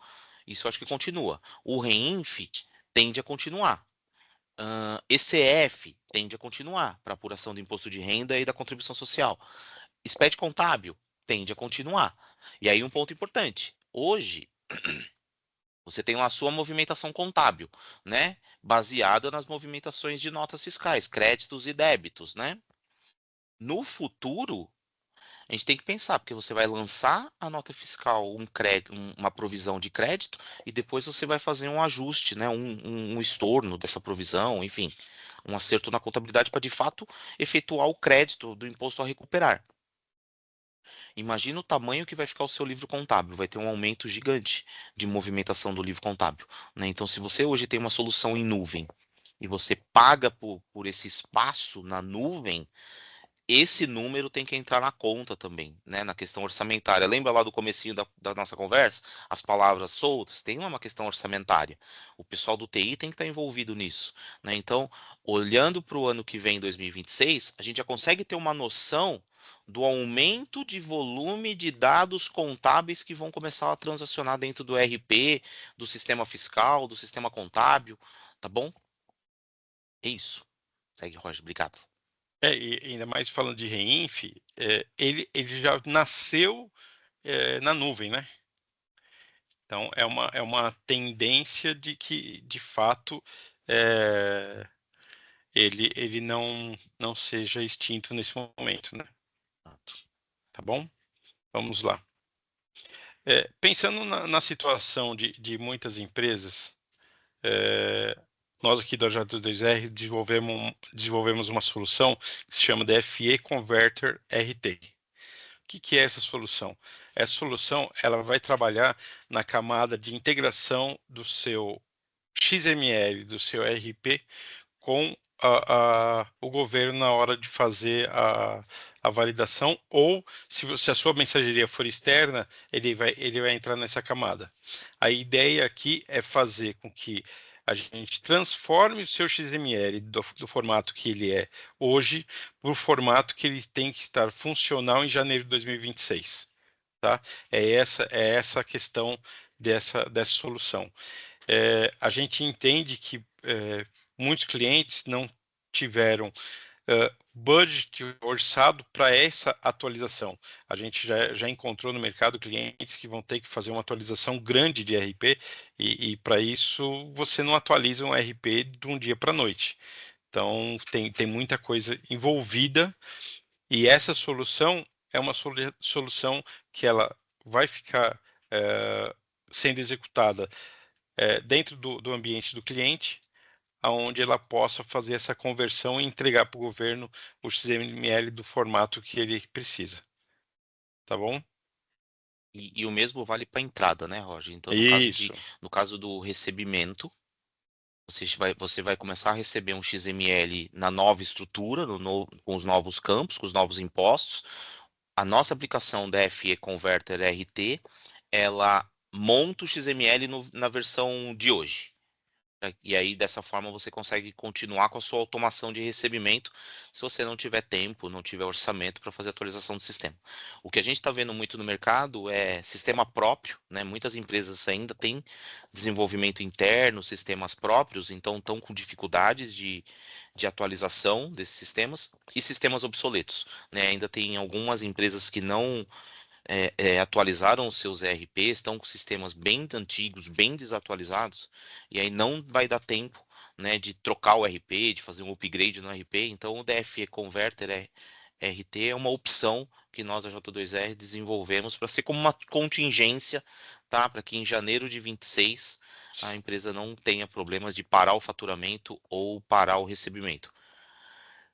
isso eu acho que continua. O REINF tende a continuar. ECF tende a continuar para apuração do imposto de renda e da contribuição social. SPED contábil tende a continuar. E aí, um ponto importante. Hoje, você tem lá a sua movimentação contábil, né? Baseada nas movimentações de notas fiscais, créditos e débitos, né? No futuro, a gente tem que pensar, porque você vai lançar a nota fiscal, uma provisão de crédito, e depois você vai fazer um ajuste, né? Um estorno dessa provisão, enfim, um acerto na contabilidade para de fato efetuar o crédito do imposto a recuperar. Imagina o tamanho que vai ficar o seu livro contábil, vai ter um aumento gigante de movimentação do livro contábil, né? Então, se você hoje tem uma solução em nuvem e você paga por esse espaço na nuvem, esse número tem que entrar na conta também, né? Na questão orçamentária. Lembra lá do comecinho da nossa conversa? As palavras soltas, tem uma questão orçamentária. O pessoal do TI tem que estar envolvido nisso, né? Então, olhando para o ano que vem, 2026, a gente já consegue ter uma noção do aumento de volume de dados contábeis que vão começar a transacionar dentro do RP, do sistema fiscal, do sistema contábil, tá bom? É isso. Segue, Roger. Obrigado. E ainda mais falando de Reinf, ele já nasceu na nuvem, né? Então, é uma tendência de que, de fato, ele não seja extinto nesse momento, né? Tá bom? Vamos lá. Pensando na situação de muitas empresas, nós aqui da J2R desenvolvemos uma solução que se chama de FE Converter RT. O que é essa solução? Essa solução ela vai trabalhar na camada de integração do seu XML, do seu RP, com o governo na hora de fazer a validação, ou se a sua mensageria for externa, ele vai entrar nessa camada. A ideia aqui é fazer com que a gente transforme o seu XML do formato que ele é hoje para o formato que ele tem que estar funcional em janeiro de 2026. Tá? É essa a questão dessa solução. A gente entende que muitos clientes não tiveram budget orçado para essa atualização. A gente já encontrou no mercado clientes que vão ter que fazer uma atualização grande de RP e para isso você não atualiza um RP de um dia para a noite. Então tem muita coisa envolvida e essa solução é uma solução que ela vai ficar sendo executada dentro do ambiente do cliente. aonde ela possa fazer essa conversão e entregar para o governo o XML do formato que ele precisa. Tá bom? E o mesmo vale para entrada, né, Roger? Então, Isso. no caso do recebimento, você vai começar a receber um XML na nova estrutura, com os novos campos, com os novos impostos. A nossa aplicação da FE Converter RT, ela monta o XML na versão de hoje. E aí, dessa forma, você consegue continuar com a sua automação de recebimento se você não tiver tempo, não tiver orçamento para fazer atualização do sistema. O que a gente está vendo muito no mercado é sistema próprio, né? Muitas empresas ainda têm desenvolvimento interno, sistemas próprios, então estão com dificuldades de atualização desses sistemas e sistemas obsoletos, né? Ainda tem algumas empresas que não atualizaram os seus ERPs, estão com sistemas bem antigos, bem desatualizados, e aí não vai dar tempo, né, de trocar o RP, de fazer um upgrade no RP. Então, o DFE Converter RT é uma opção que nós, a J2R, desenvolvemos para ser como uma contingência, tá? Para que em janeiro de 26 a empresa não tenha problemas de parar o faturamento ou parar o recebimento.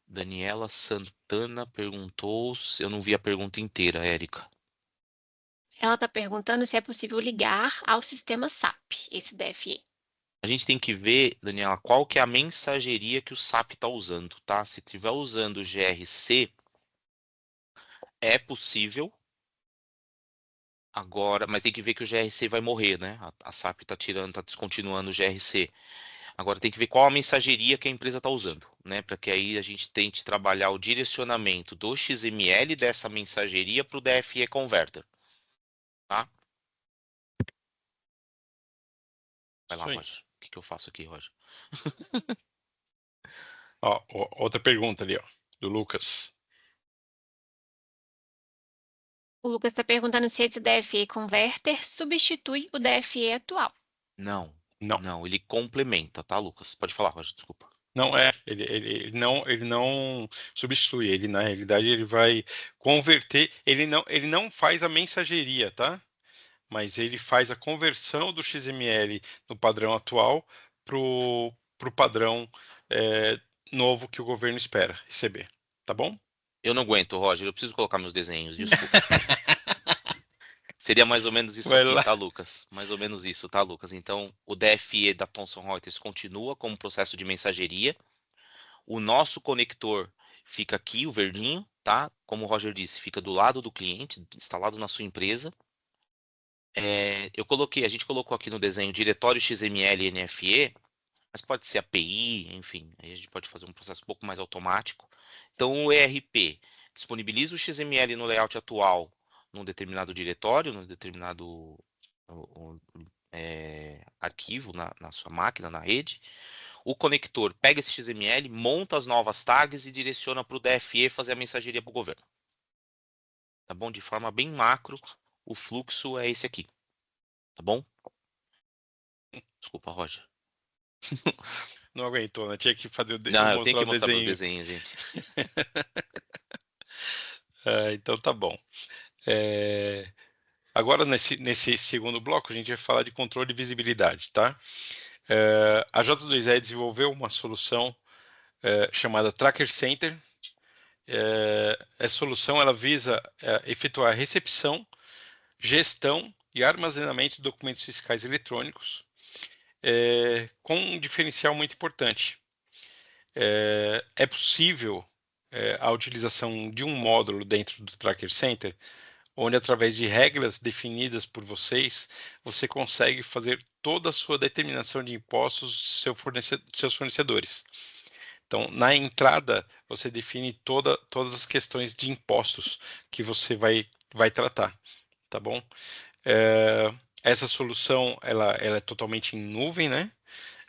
Daniela Santana perguntou, eu não vi a pergunta inteira, Érica. Ela está perguntando se é possível ligar ao sistema SAP, esse DFE. A gente tem que ver, Daniela, qual que é a mensageria que o SAP está usando, tá? Se estiver usando o GRC, é possível. Agora, mas tem que ver que o GRC vai morrer, né? A SAP está descontinuando o GRC. Agora tem que ver qual a mensageria que a empresa está usando, né? Para que aí a gente tente trabalhar o direcionamento do XML dessa mensageria para o DFE Converter, tá? Vai lá, Isso aí. Roger. O que eu faço aqui, Roger? Ó, outra pergunta ali, ó, do Lucas. O Lucas está perguntando se esse DFE Converter substitui o DFE atual. Não, Não. ele complementa, tá, Lucas? Pode falar, Roger, desculpa. Não é, ele não substitui, ele na realidade ele vai converter, ele não faz a mensageria, tá? Mas ele faz a conversão do XML no padrão atual pro padrão novo que o governo espera receber, tá bom? Eu não aguento, Roger, eu preciso colocar meus desenhos, desculpa. Seria mais ou menos isso Vai aqui, lá. tá, Lucas? Mais ou menos isso, tá, Lucas? Então, o DFE da Thomson Reuters continua como processo de mensageria. O nosso conector fica aqui, o verdinho, tá? Como o Roger disse, fica do lado do cliente, instalado na sua empresa. A gente colocou aqui no desenho diretório XML NFE, mas pode ser API, enfim, aí a gente pode fazer um processo um pouco mais automático. Então, o ERP disponibiliza o XML no layout atual num determinado diretório, num determinado arquivo na sua máquina, na rede. O conector pega esse XML, monta as novas tags e direciona para o DFE fazer a mensageria para o governo. Tá bom? De forma bem macro, o fluxo é esse aqui. Tá bom? Desculpa, Roger. Não aguentou, né? Tinha que fazer Não, eu tenho mostrar que o mostrar meus desenho. desenhos, gente. Então tá bom. Agora, nesse segundo bloco, a gente vai falar de controle de visibilidade, tá? A J2E desenvolveu uma solução chamada Tracker Center. Essa solução ela visa efetuar recepção, gestão e armazenamento de documentos fiscais eletrônicos, com um diferencial muito importante. É possível a utilização de um módulo dentro do Tracker Center, onde através de regras definidas por vocês, você consegue fazer toda a sua determinação de impostos dos seus fornecedores. Então, na entrada, você define todas as questões de impostos que você vai tratar, tá bom? Essa solução, ela é totalmente em nuvem, né?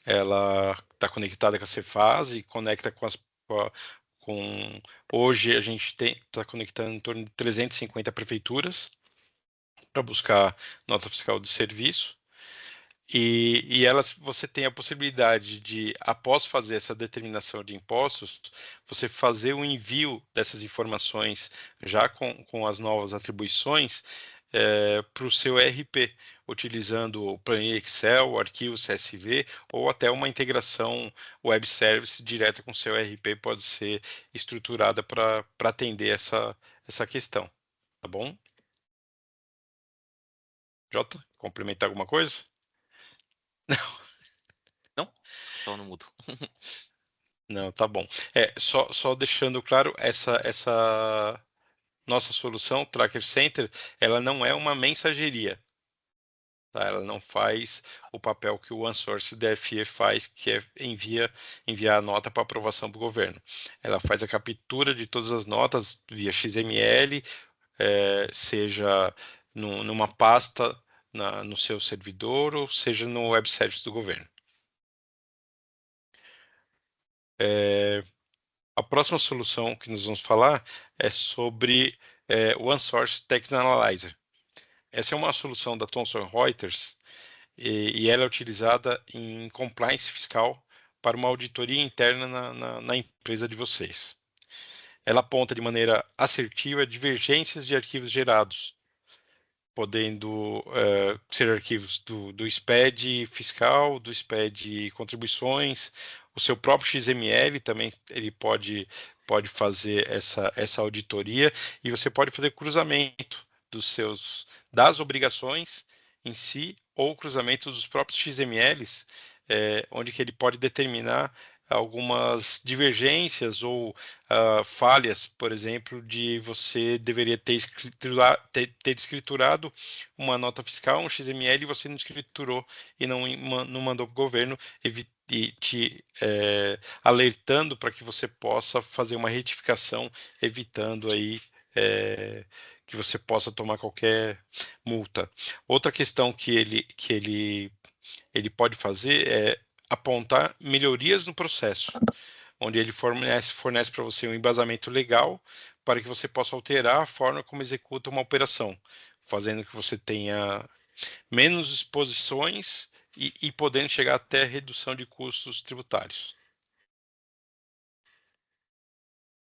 Ela está conectada com a Cefaz, conecta hoje a gente está conectando em torno de 350 prefeituras para buscar nota fiscal de serviço. E você tem a possibilidade de, após fazer essa determinação de impostos, você fazer o envio dessas informações já com as novas atribuições para o seu ERP, utilizando planilha Excel, arquivo CSV ou até uma integração web service direta com o seu ERP pode ser estruturada para atender essa questão, tá bom? Jota, complementar alguma coisa? Não? Estou no mudo. Não, tá bom. Só deixando claro, essa nossa solução, Tracker Center, ela não é uma mensageria. Tá? Ela não faz o papel que o OneSource DFE faz, que é enviar a nota para aprovação para o governo. Ela faz a captura de todas as notas via XML, seja numa pasta no seu servidor, ou seja no web service do governo. A próxima solução que nós vamos falar é sobre o OneSource Tax Analyzer. Essa é uma solução da Thomson Reuters e ela é utilizada em compliance fiscal para uma auditoria interna na empresa de vocês. Ela aponta de maneira assertiva divergências de arquivos gerados, podendo ser arquivos do SPED fiscal, do SPED contribuições, o seu próprio XML também ele pode fazer essa auditoria e você pode fazer cruzamento das obrigações em si ou cruzamento dos próprios XMLs, onde que ele pode determinar algumas divergências ou falhas, por exemplo, de você deveria ter escriturado uma nota fiscal, um XML, e você não escriturou e não mandou para o governo, e te alertando para que você possa fazer uma retificação, evitando aí que você possa tomar qualquer multa. Outra questão que ele pode fazer é apontar melhorias no processo, onde ele fornece para você um embasamento legal para que você possa alterar a forma como executa uma operação, fazendo que você tenha menos exposições e podendo chegar até redução de custos tributários.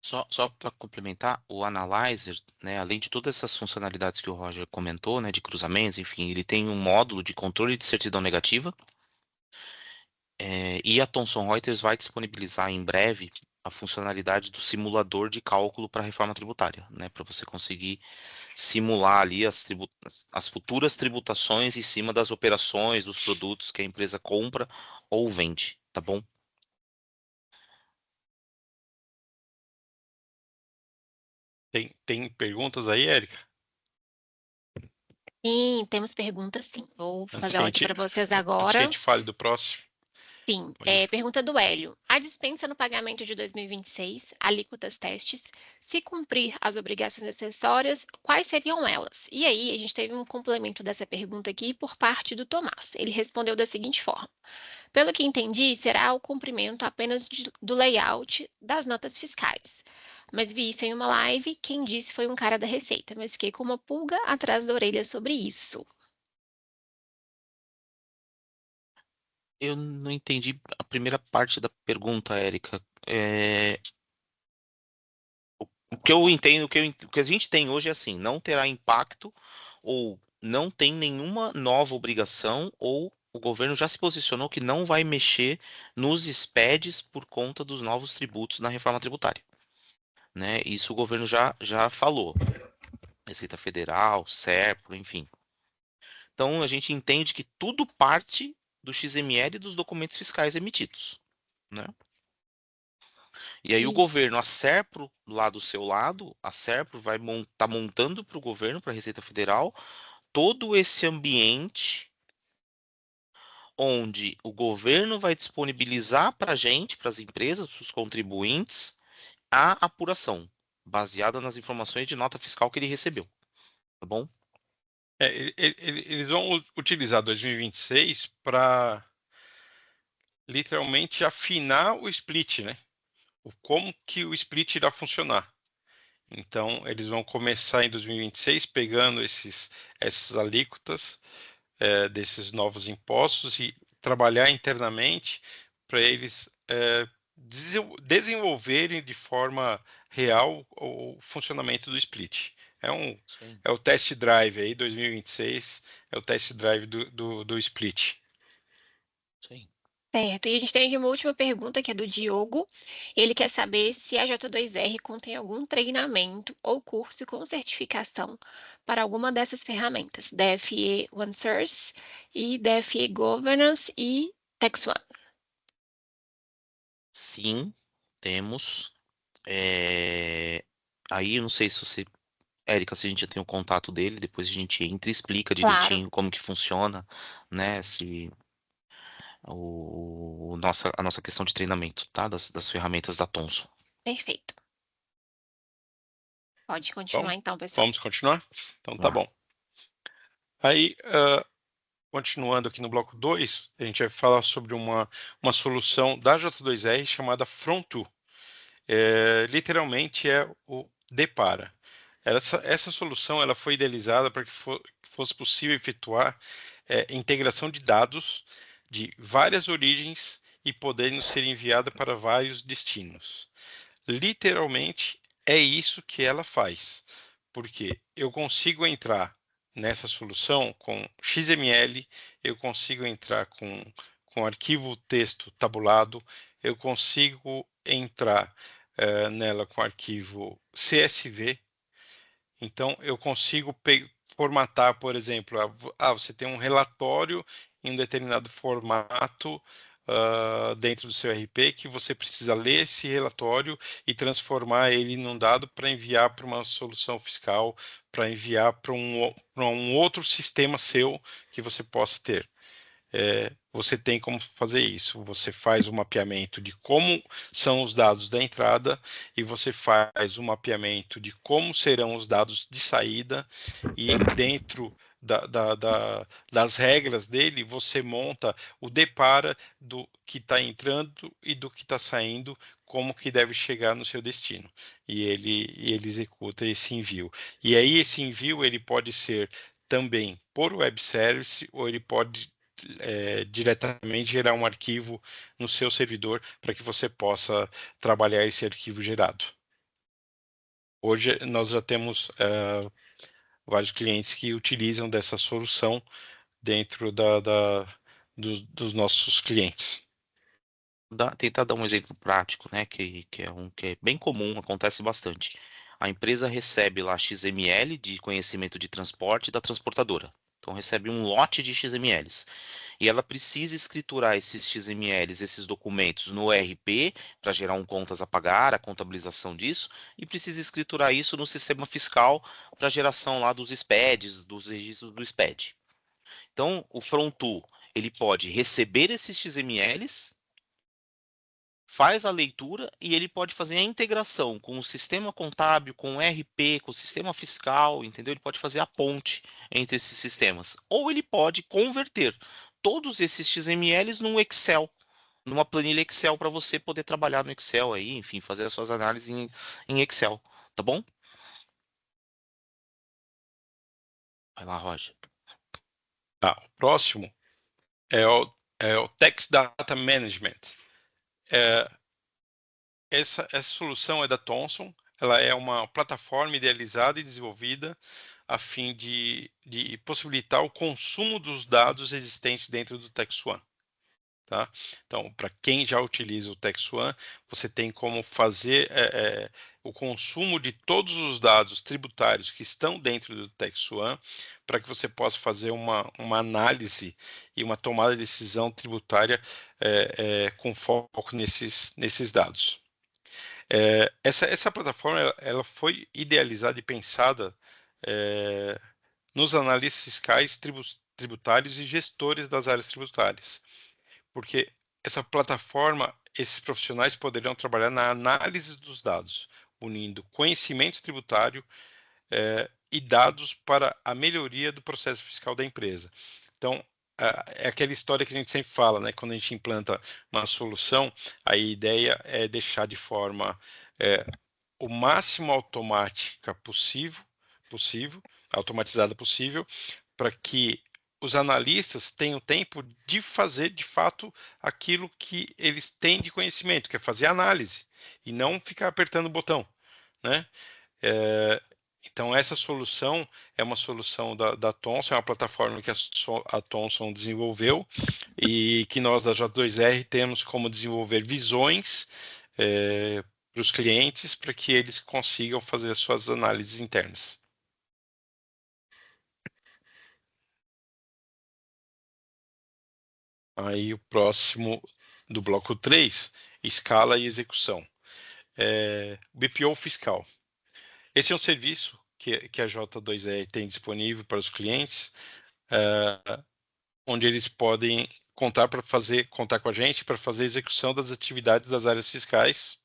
Só para complementar, o Analyzer, né, além de todas essas funcionalidades que o Roger comentou, né, de cruzamentos, enfim, ele tem um módulo de controle de certidão negativa. E a Thomson Reuters vai disponibilizar em breve a funcionalidade do simulador de cálculo para a reforma tributária, né, para você conseguir simular ali as futuras tributações em cima das operações, dos produtos que a empresa compra ou vende, tá bom? Tem perguntas aí, Érica? Sim, temos perguntas sim. Vou fazer ela aqui para vocês Antes que a agora. gente fale do próximo. Sim, pergunta do Hélio. A dispensa no pagamento de 2026, alíquotas testes, se cumprir as obrigações acessórias, quais seriam elas? E aí, a gente teve um complemento dessa pergunta aqui por parte do Tomás. Ele respondeu da seguinte forma: pelo que entendi, será o cumprimento apenas do layout das notas fiscais. Mas vi isso em uma live, quem disse foi um cara da Receita, mas fiquei com uma pulga atrás da orelha sobre isso. Eu não entendi a primeira parte da pergunta, Érica. O que eu entendo, o que a gente tem hoje é assim, não terá impacto ou não tem nenhuma nova obrigação ou o governo já se posicionou que não vai mexer nos SPEDs por conta dos novos tributos na reforma tributária, né? Isso o governo já falou. Receita Federal, SERPRO, enfim. Então a gente entende que tudo parte do XML dos documentos fiscais emitidos, né? E aí o Isso. governo, a SERPRO lá do seu lado, a SERPRO vai estar montando para o governo, para a Receita Federal, todo esse ambiente onde o governo vai disponibilizar para a gente, para as empresas, para os contribuintes, a apuração, baseada nas informações de nota fiscal que ele recebeu. Tá bom? Eles vão utilizar 2026 para literalmente afinar o split, né? Como que o split irá funcionar. Então, eles vão começar em 2026 pegando essas alíquotas desses novos impostos e trabalhar internamente para eles desenvolverem de forma real o funcionamento do split. Isso aí. É o test drive aí, 2026, é o test drive do split. Isso aí. Certo. E a gente tem aqui uma última pergunta, que é do Diogo. Ele quer saber se a J2R contém algum treinamento ou curso com certificação para alguma dessas ferramentas, DFE OneSource e DFE Governance e TaxOne. Sim, temos. Aí eu não sei se você, Érica, se a gente já tem o contato dele, depois a gente entra e explica Claro, direitinho como que funciona, né? A nossa questão de treinamento, tá? Das ferramentas da Thomson. perfeito. Pode Bom, continuar então, pessoal. vamos continuar? Então tá Lá. bom. Aí, continuando aqui no bloco 2, a gente vai falar sobre uma solução da J2R chamada Front2. Literalmente é o Depara. Essa solução ela foi idealizada para que fosse possível efetuar integração de dados de várias origens e podendo ser enviada para vários destinos. Literalmente é isso que ela faz, porque eu consigo entrar nessa solução com XML, eu consigo entrar com arquivo texto tabulado, eu consigo entrar nela com arquivo CSV. Então, eu consigo formatar, por exemplo, você tem um relatório em um determinado formato dentro do seu RP que você precisa ler esse relatório e transformar ele num dado para enviar para uma solução fiscal, para enviar para um outro sistema seu que você possa ter. Você tem como fazer isso. Você faz o mapeamento de como são os dados da entrada e você faz o mapeamento de como serão os dados de saída e dentro das regras dele, você monta o depara do que está entrando e do que está saindo, como que deve chegar no seu destino. E ele executa esse envio. E aí esse envio ele pode ser também por web service ou ele pode diretamente gerar um arquivo no seu servidor para que você possa trabalhar esse arquivo gerado. Hoje nós já temos vários clientes que utilizam dessa solução dentro dos nossos clientes. Tentar dar um exemplo prático, né? Que é bem comum, acontece bastante. A empresa recebe lá XML de conhecimento de transporte da transportadora. Então recebe um lote de XMLs. E ela precisa escriturar esses XMLs, esses documentos no ERP para gerar um contas a pagar, a contabilização disso, e precisa escriturar isso no sistema fiscal para geração lá dos SPEDs, dos registros do SPED. Então, o Front2, ele pode receber esses XMLs, faz a leitura e ele pode fazer a integração com o sistema contábil, com o RP, com o sistema fiscal, entendeu? Ele pode fazer a ponte entre esses sistemas. Ou ele pode converter todos esses XMLs num Excel, numa planilha Excel para você poder trabalhar no Excel aí, enfim, fazer as suas análises em Excel, tá bom? Vai lá, Roger. O próximo é o Tax Data Management. Essa solução é da Thomson, ela é uma plataforma idealizada e desenvolvida a fim de possibilitar o consumo dos dados existentes dentro do TaxOne. Tá? Então, para quem já utiliza o TaxOne, você tem como fazer o consumo de todos os dados tributários que estão dentro do TaxOne para que você possa fazer uma análise e uma tomada de decisão tributária com foco nesses dados. Essa plataforma ela foi idealizada e pensada nos analistas fiscais, tributários e gestores das áreas tributárias, porque essa plataforma, esses profissionais poderão trabalhar na análise dos dados, unindo conhecimento tributário e dados para a melhoria do processo fiscal da empresa. Então, é aquela história que a gente sempre fala, né? Quando a gente implanta uma solução, a ideia é deixar de forma o máximo automática possível, automatizada possível, para que os analistas tenham tempo de fazer, de fato, aquilo que eles têm de conhecimento, que é fazer análise, e não ficar apertando o botão, né? Então, essa solução é uma solução da Thomson, é uma plataforma que a Thomson desenvolveu e que nós da J2R temos como desenvolver visões para os clientes para que eles consigam fazer as suas análises internas. Aí o próximo do bloco 3, escala e execução. BPO fiscal. Esse é um serviço que a J2R tem disponível para os clientes, onde eles podem contar com a gente para fazer a execução das atividades das áreas fiscais,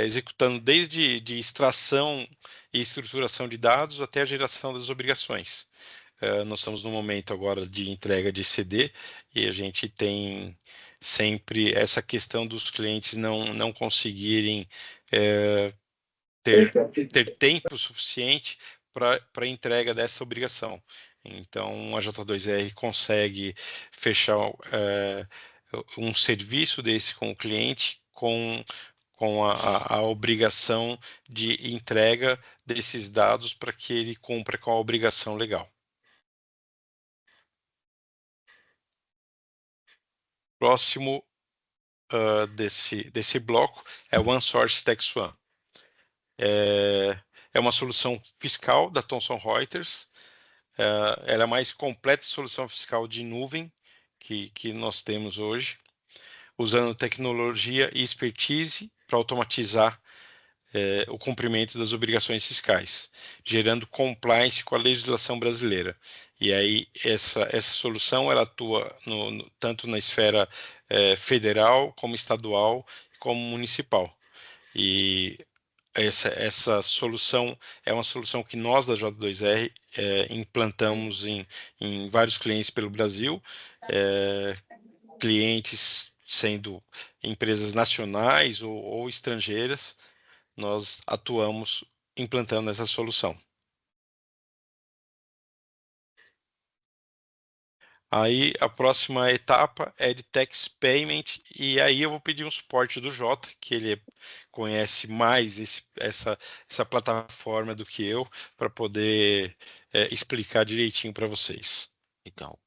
executando desde de extração e estruturação de dados até a geração das obrigações. Nós estamos no momento agora de entrega de CD e a gente tem sempre essa questão dos clientes não conseguirem ter tempo suficiente para a entrega dessa obrigação. Então, a J2R consegue fechar um serviço desse com o cliente com a obrigação de entrega desses dados para que ele cumpra com a obrigação legal. Próximo desse bloco é o OneSource Tax One. É uma solução fiscal da Thomson Reuters. Ela é a mais completa solução fiscal de nuvem que nós temos hoje, usando tecnologia e expertise para automatizar o cumprimento das obrigações fiscais, gerando compliance com a legislação brasileira. E aí essa solução ela atua tanto na esfera federal, como estadual, como municipal. E essa solução é uma solução que nós da J2R implantamos em vários clientes pelo Brasil, clientes sendo empresas nacionais ou estrangeiras, nós atuamos implantando essa solução. Aí a próxima etapa é de Tax Payment, e aí eu vou pedir um suporte do Jota, que ele conhece mais essa plataforma do que eu, para poder explicar direitinho para vocês. Legal.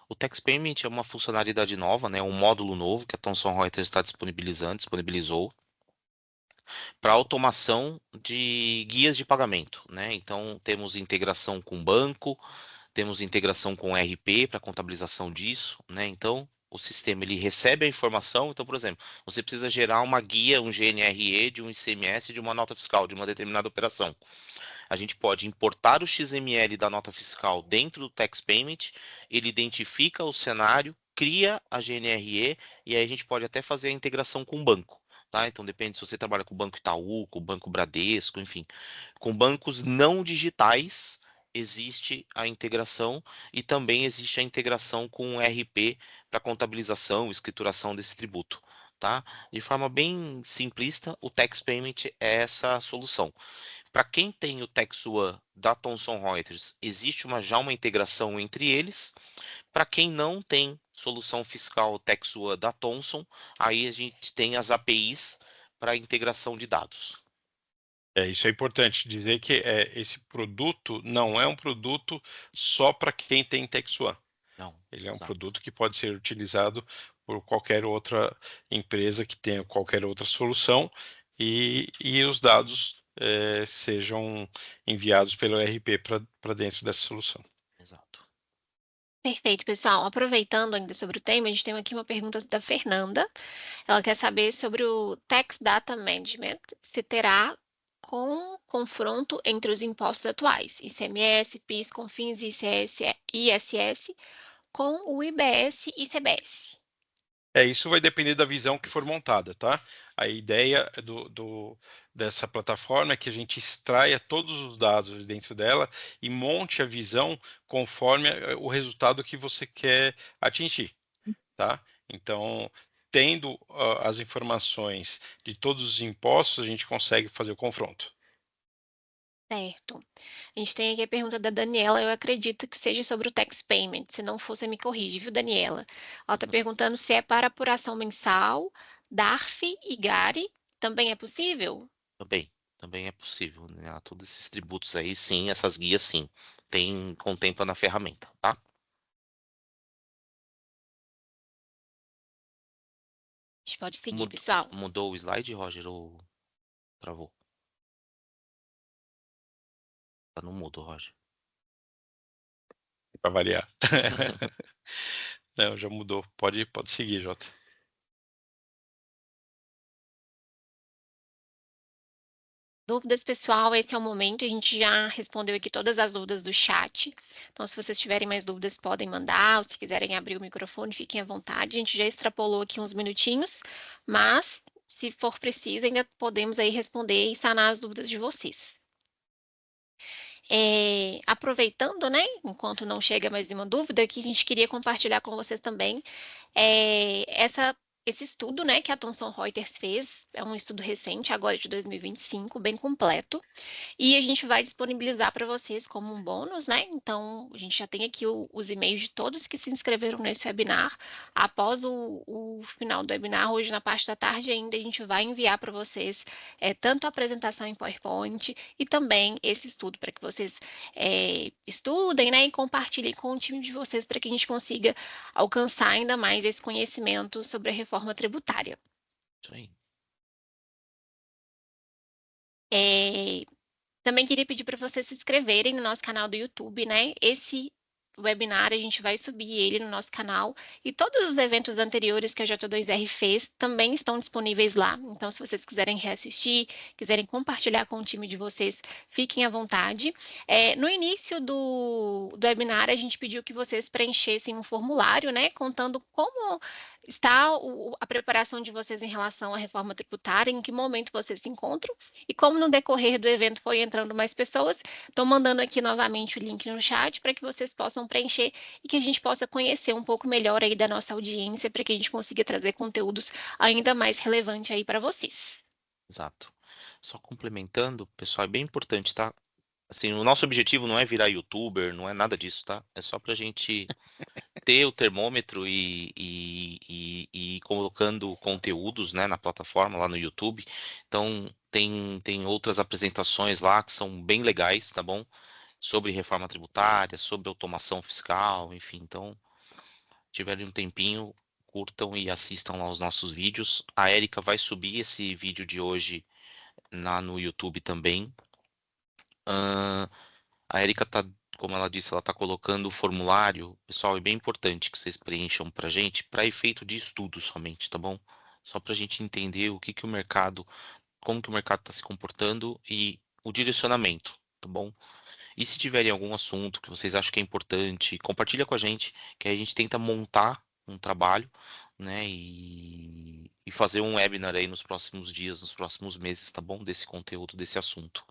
O Tax Payment é uma funcionalidade nova, né, um módulo novo que a Thomson Reuters está disponibilizou para automação de guias de pagamento, né? Então temos integração com banco, temos integração com RP para contabilização disso, né? Então o sistema ele recebe a informação. Então, por exemplo, você precisa gerar uma guia, um GNRE de um ICMS de uma nota fiscal de uma determinada operação. A gente pode importar o XML da nota fiscal dentro do Tax Payment, ele identifica o cenário, cria a GNRE e aí a gente pode até fazer a integração com o banco. Tá? Então depende se você trabalha com o Banco Itaú, com o Banco Bradesco, enfim. Com bancos não digitais existe a integração e também existe a integração com o RP para contabilização, escrituração desse tributo. Tá? De forma bem simplista, o Tax Payment é essa solução. Para quem tem o TaxOne da Thomson Reuters, existe já uma integração entre eles. Para quem não tem solução fiscal TaxOne da Thomson, aí a gente tem as APIs para integração de dados. Isso é importante dizer que esse produto não é um produto só para quem tem TaxOne. Não, ele é um exato. produto que pode ser utilizado por qualquer outra empresa que tenha qualquer outra solução e os dados sejam enviados pelo RP para dentro dessa solução. Exato. Perfeito, pessoal. Aproveitando ainda sobre o tema, a gente tem aqui uma pergunta da Fernanda. Ela quer saber sobre o Tax Data Management, se terá confronto entre os impostos atuais, ICMS, PIS, COFINS e ISS, com o IBS e CBS. Isso vai depender da visão que for montada, tá? A ideia dessa plataforma é que a gente extraia todos os dados dentro dela e monte a visão conforme o resultado que você quer atingir, tá? Então, tendo as informações de todos os impostos, a gente consegue fazer o confronto. Certo. A gente tem aqui a pergunta da Daniela, eu acredito que seja sobre o Tax Payment. Se não for, você me corrige, viu, Daniela? Ela está perguntando se é para apuração mensal, DARF e GARI. Também é possível? Também. Também é possível, né? Todos esses tributos aí, sim, essas guias, sim, contempla na ferramenta, tá? A gente pode seguir, pessoal. Mudou o slide, Roger, ou travou? Tá no mudo, Roger. Para variar. Não, já mudou. Pode seguir, Jota. Dúvidas, pessoal, esse é o momento. A gente já respondeu aqui todas as dúvidas do chat. Então, se vocês tiverem mais dúvidas, podem mandar. Ou se quiserem abrir o microfone, fiquem à vontade. A gente já extrapolou aqui uns minutinhos, mas se for preciso, ainda podemos aí responder e sanar as dúvidas de vocês. Aproveitando, né, enquanto não chega mais nenhuma dúvida, que a gente queria compartilhar com vocês também esse estudo, né, que a Thomson Reuters fez, é um estudo recente, agora de 2025, bem completo, e a gente vai disponibilizar para vocês como um bônus, né, então a gente já tem aqui os e-mails de todos que se inscreveram nesse webinar. Após o final do webinar, hoje na parte da tarde ainda, a gente vai enviar para vocês tanto a apresentação em PowerPoint e também esse estudo para que vocês estudem, né, e compartilhem com o time de vocês para que a gente consiga alcançar ainda mais esse conhecimento sobre a reforma tributária. Isso aí. Também queria pedir para vocês se inscreverem no nosso canal do YouTube, né? Esse webinar, a gente vai subir ele no nosso canal e todos os eventos anteriores que a J2R fez também estão disponíveis lá. Então, se vocês quiserem reassistir, quiserem compartilhar com o time de vocês, fiquem à vontade. No início do webinar, a gente pediu que vocês preenchessem um formulário, né? Contando como está a preparação de vocês em relação à reforma tributária, em que momento vocês se encontram, e como no decorrer do evento foi entrando mais pessoas, estou mandando aqui novamente o link no chat para que vocês possam preencher e que a gente possa conhecer um pouco melhor aí da nossa audiência, para que a gente consiga trazer conteúdos ainda mais relevantes aí para vocês. Exato. Só complementando, pessoal, é bem importante, tá? Assim, o nosso objetivo não é virar youtuber, não é nada disso, tá? É só pra gente ter o termômetro e ir colocando conteúdos, né, na plataforma, lá no YouTube. Então, tem outras apresentações lá que são bem legais, tá bom? Sobre reforma tributária, sobre automação fiscal, enfim. Então, tiverem um tempinho, curtam e assistam lá os nossos vídeos. A Érica vai subir esse vídeo de hoje lá no YouTube também. A Érica tá, como ela disse, ela tá colocando o formulário. Pessoal, é bem importante que vocês preencham pra gente, para efeito de estudo somente, tá bom? Só pra gente entender o que que o mercado, como que o mercado está se comportando e o direcionamento, tá bom? E se tiverem algum assunto que vocês acham que é importante, compartilha com a gente, que aí a gente tenta montar um trabalho, né, e fazer um webinar aí nos próximos dias, nos próximos meses, tá bom? Desse conteúdo, desse assunto.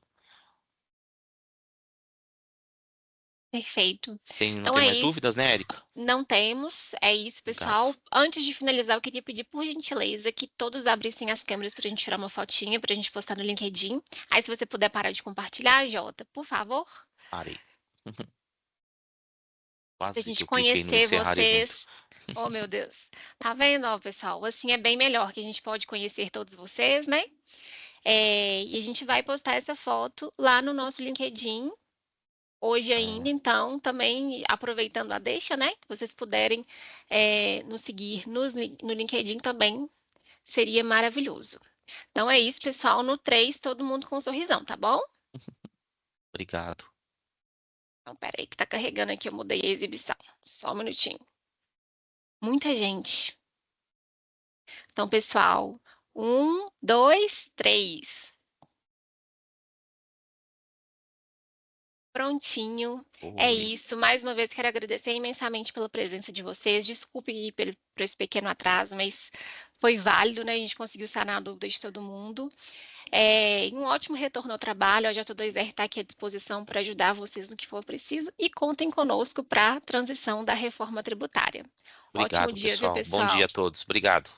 Perfeito. Não Então tem é mais isso. dúvidas, né, Érica? Não temos, é isso, pessoal. Obrigado. Antes de finalizar, eu queria pedir, por gentileza, que todos abrissem as câmeras para a gente tirar uma fotinha, para a gente postar no LinkedIn. Aí, se você puder parar de compartilhar, Jota, por favor. Parei. Para a Quase que gente eu cliquei no conhecer encerrar evento. vocês. Oh, meu Deus. Tá vendo, ó, pessoal? Assim é bem melhor, que a gente pode conhecer todos vocês, né? E a gente vai postar essa foto lá no nosso LinkedIn hoje ainda, então, também aproveitando a deixa, né? Que vocês puderem nos seguir no LinkedIn também, seria maravilhoso. Então é isso, pessoal. No 3, todo mundo com um sorrisão, tá bom? Obrigado. Então, peraí, que tá carregando aqui, eu mudei a exibição. Só um minutinho. Muita gente. Então, pessoal, 1, 2, 3. Prontinho. É Oi. isso. Mais uma vez, quero agradecer imensamente pela presença de vocês. Desculpe aí por esse pequeno atraso, mas foi válido, né? A gente conseguiu sanar a dúvida de todo mundo. Um ótimo retorno ao trabalho. A J2R está aqui à disposição para ajudar vocês no que for preciso e contem conosco para a transição da reforma tributária. Obrigado, Ótimo dia, viu, pessoal. Bom dia pessoal? a todos. Obrigado.